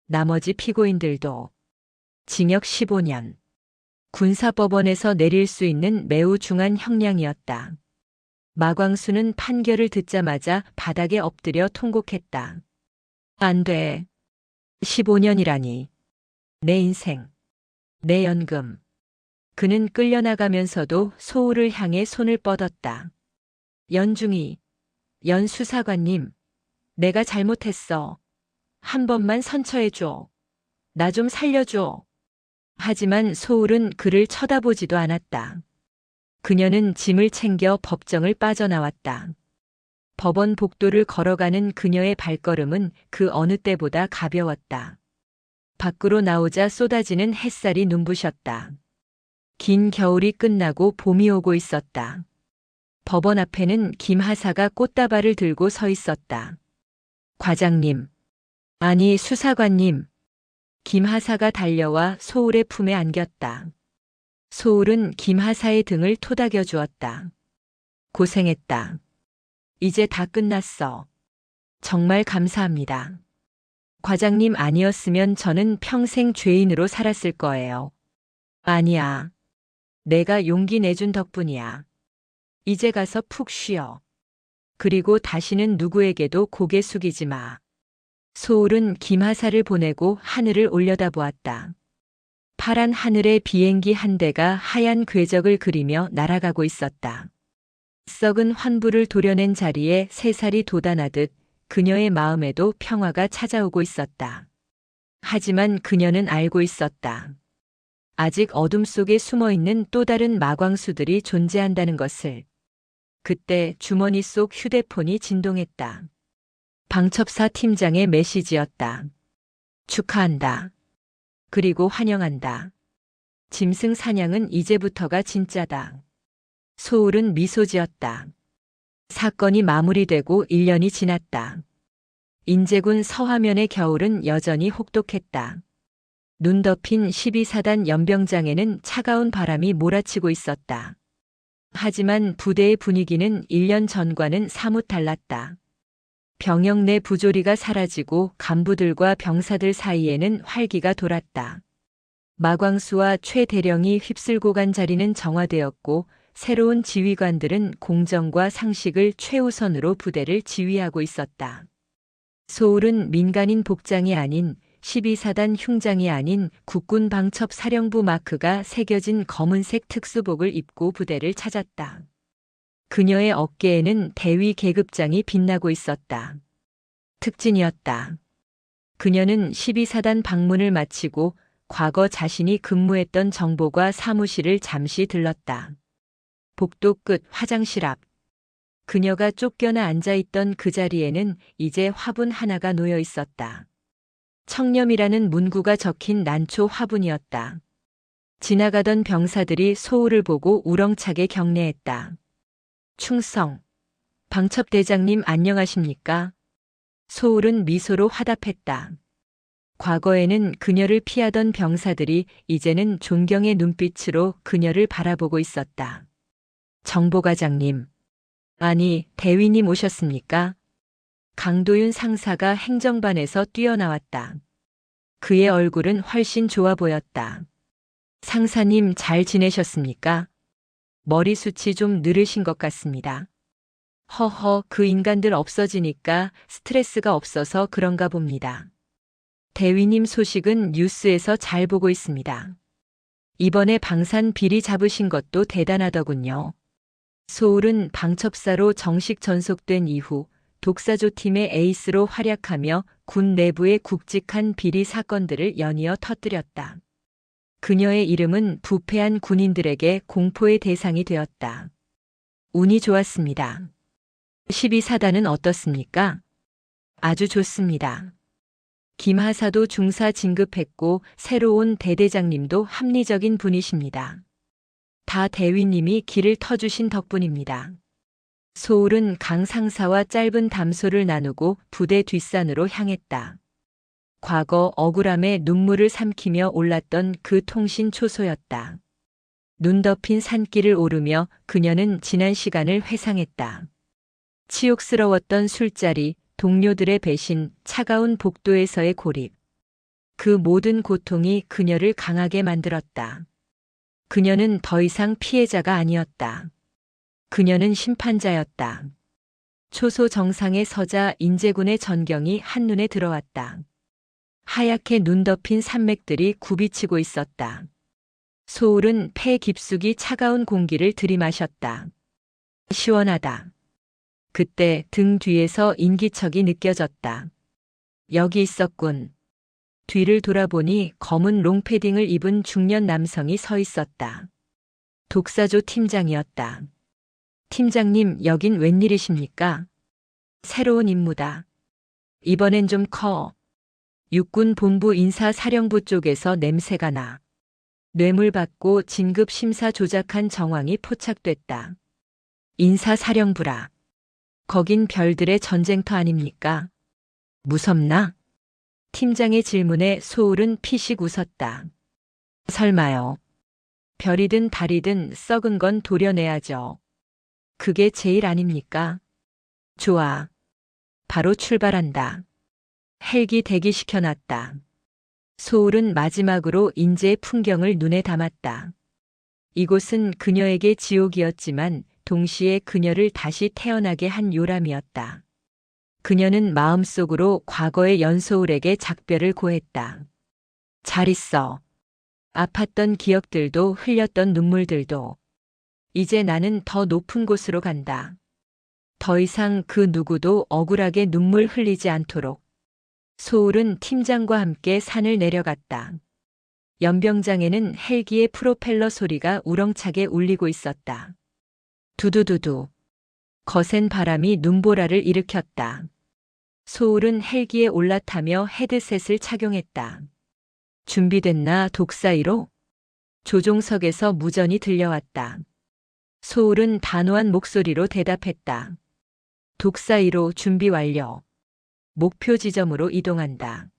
나머지 피고인들도 징역 15년. 군사법원에서 내릴 수 있는 매우 중한 형량이었다. 마광수는 판결을 듣자마자 바닥에 엎드려 통곡했다. 안 돼. 15년이라니. 내 인생. 내 연금. 그는 끌려나가면서도 소울을 향해 손을 뻗었다. 연중이. 연 수사관님. 내가 잘못했어. 한 번만 선처해줘. 나 좀 살려줘. 하지만 소울은 그를 쳐다보지도 않았다. 그녀는 짐을 챙겨 법정을 빠져나왔다. 법원 복도를 걸어가는 그녀의 발걸음은 그 어느 때보다 가벼웠다. 밖으로 나오자 쏟아지는 햇살이 눈부셨다. 긴 겨울이 끝나고 봄이 오고 있었다. 법원 앞에는 김하사가 꽃다발을 들고 서 있었다. 과장님. 아니 수사관님. 김하사가 달려와 소울의 품에 안겼다. 소울은 김하사의 등을 토닥여 주었다. 고생했다. 이제 다 끝났어. 정말 감사합니다. 과장님 아니었으면 저는 평생 죄인으로 살았을 거예요. 아니야. 내가 용기 내준 덕분이야. 이제 가서 푹 쉬어. 그리고 다시는 누구에게도 고개 숙이지 마. 소울은 김하사를 보내고 하늘을 올려다보았다. 파란 하늘에 비행기 한 대가 하얀 궤적을 그리며 날아가고 있었다. 썩은 환부를 도려낸 자리에 새살이 돋아나듯 그녀의 마음에도 평화가 찾아오고 있었다. 하지만 그녀는 알고 있었다. 아직 어둠 속에 숨어있는 또 다른 마광수들이 존재한다는 것을. 그때 주머니 속 휴대폰이 진동했다. 방첩사 팀장의 메시지였다. 축하한다. 그리고 환영한다. 짐승 사냥은 이제부터가 진짜다. 소울은 미소 지었다. 사건이 마무리되고 1년이 지났다. 인제군 서화면의 겨울은 여전히 혹독했다. 눈 덮인 12사단 연병장에는 차가운 바람이 몰아치고 있었다. 하지만 부대의 분위기는 1년 전과는 사뭇 달랐다. 병영 내 부조리가 사라지고 간부들과 병사들 사이에는 활기가 돌았다. 마광수와 최 대령이 휩쓸고 간 자리는 정화되었고 새로운 지휘관들은 공정과 상식을 최우선으로 부대를 지휘하고 있었다. 소울은 민간인 복장이 아닌 12사단 흉장이 아닌 국군 방첩 사령부 마크가 새겨진 검은색 특수복을 입고 부대를 찾았다. 그녀의 어깨에는 대위 계급장이 빛나고 있었다. 특진이었다. 그녀는 12사단 방문을 마치고 과거 자신이 근무했던 정보과 사무실을 잠시 들렀다. 복도 끝 화장실 앞. 그녀가 쫓겨나 앉아있던 그 자리에는 이제 화분 하나가 놓여 있었다. 청렴이라는 문구가 적힌 난초 화분이었다. 지나가던 병사들이 소울을 보고 우렁차게 경례했다. 충성. 방첩대장님 안녕하십니까? 소울은 미소로 화답했다. 과거에는 그녀를 피하던 병사들이 이제는 존경의 눈빛으로 그녀를 바라보고 있었다. 정보과장님. 아니, 대위님 오셨습니까? 강도윤 상사가 행정반에서 뛰어나왔다. 그의 얼굴은 훨씬 좋아 보였다. 상사님 잘 지내셨습니까? 머리숱이 좀 늘으신 것 같습니다. 허허, 그 인간들 없어지니까 스트레스가 없어서 그런가 봅니다. 대위님 소식은 뉴스에서 잘 보고 있습니다. 이번에 방산 비리 잡으신 것도 대단하더군요. 소울은 방첩사로 정식 전속된 이후 독사조 팀의 에이스로 활약하며 군 내부의 굵직한 비리 사건들을 연이어 터뜨렸다. 그녀의 이름은 부패한 군인들에게 공포의 대상이 되었다. 운이 좋았습니다. 12사단은 어떻습니까? 아주 좋습니다. 김하사도 중사 진급했고 새로운 대대장님도 합리적인 분이십니다. 다 대위님이 길을 터주신 덕분입니다. 소울은 강 상사와 짧은 담소를 나누고 부대 뒷산으로 향했다. 과거 억울함에 눈물을 삼키며 올랐던 그 통신 초소였다. 눈 덮인 산길을 오르며 그녀는 지난 시간을 회상했다. 치욕스러웠던 술자리, 동료들의 배신, 차가운 복도에서의 고립. 그 모든 고통이 그녀를 강하게 만들었다. 그녀는 더 이상 피해자가 아니었다. 그녀는 심판자였다. 초소 정상에 서자 인제군의 전경이 한눈에 들어왔다. 하얗게 눈 덮인 산맥들이 굽이치고 있었다. 소울은 폐 깊숙이 차가운 공기를 들이마셨다. 시원하다. 그때 등 뒤에서 인기척이 느껴졌다. 여기 있었군. 뒤를 돌아보니 검은 롱패딩을 입은 중년 남성이 서 있었다. 독사조 팀장이었다. 팀장님, 여긴 웬일이십니까? 새로운 임무다. 이번엔 좀 커. 육군 본부 인사사령부 쪽에서 냄새가 나. 뇌물 받고 진급 심사 조작한 정황이 포착됐다. 인사사령부라. 거긴 별들의 전쟁터 아닙니까? 무섭나? 팀장의 질문에 소울은 피식 웃었다. 설마요. 별이든 달이든 썩은 건 도려내야죠. 그게 제일 아닙니까? 좋아. 바로 출발한다. 헬기 대기시켜놨다. 소울은 마지막으로 인제의 풍경을 눈에 담았다. 이곳은 그녀에게 지옥이었지만 동시에 그녀를 다시 태어나게 한 요람이었다. 그녀는 마음속으로 과거의 연소울에게 작별을 고했다. 잘 있어. 아팠던 기억들도 흘렸던 눈물들도. 이제 나는 더 높은 곳으로 간다. 더 이상 그 누구도 억울하게 눈물 흘리지 않도록. 소울은 팀장과 함께 산을 내려갔다. 연병장에는 헬기의 프로펠러 소리가 우렁차게 울리고 있었다. 두두두두. 거센 바람이 눈보라를 일으켰다. 소울은 헬기에 올라타며 헤드셋을 착용했다. 준비됐나 독사1호? 조종석에서 무전이 들려왔다. 소울은 단호한 목소리로 대답했다. 독사1호 준비 완료. 목표 지점으로 이동한다.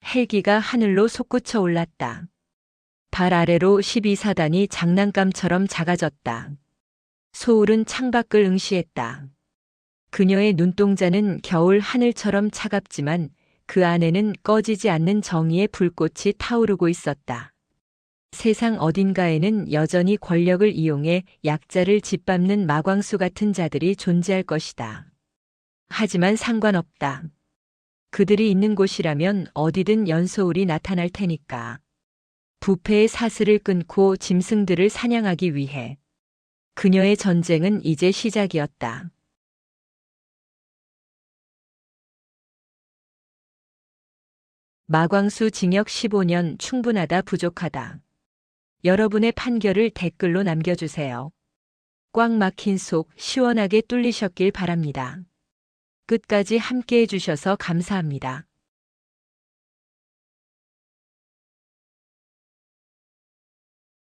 헬기가 하늘로 솟구쳐 올랐다. 발 아래로 12사단이 장난감처럼 작아졌다. 소울은 창밖을 응시했다. 그녀의 눈동자는 겨울 하늘처럼 차갑지만 그 안에는 꺼지지 않는 정의의 불꽃이 타오르고 있었다. 세상 어딘가에는 여전히 권력을 이용해 약자를 짓밟는 마광수 같은 자들이 존재할 것이다. 하지만 상관없다. 그들이 있는 곳이라면 어디든 연소울이 나타날 테니까. 부패의 사슬을 끊고 짐승들을 사냥하기 위해. 그녀의 전쟁은 이제 시작이었다. 마광수 징역 15년 충분하다 부족하다. 여러분의 판결을 댓글로 남겨주세요. 꽉 막힌 속 시원하게 뚫리셨길 바랍니다. 끝까지 함께 해주셔서 감사합니다.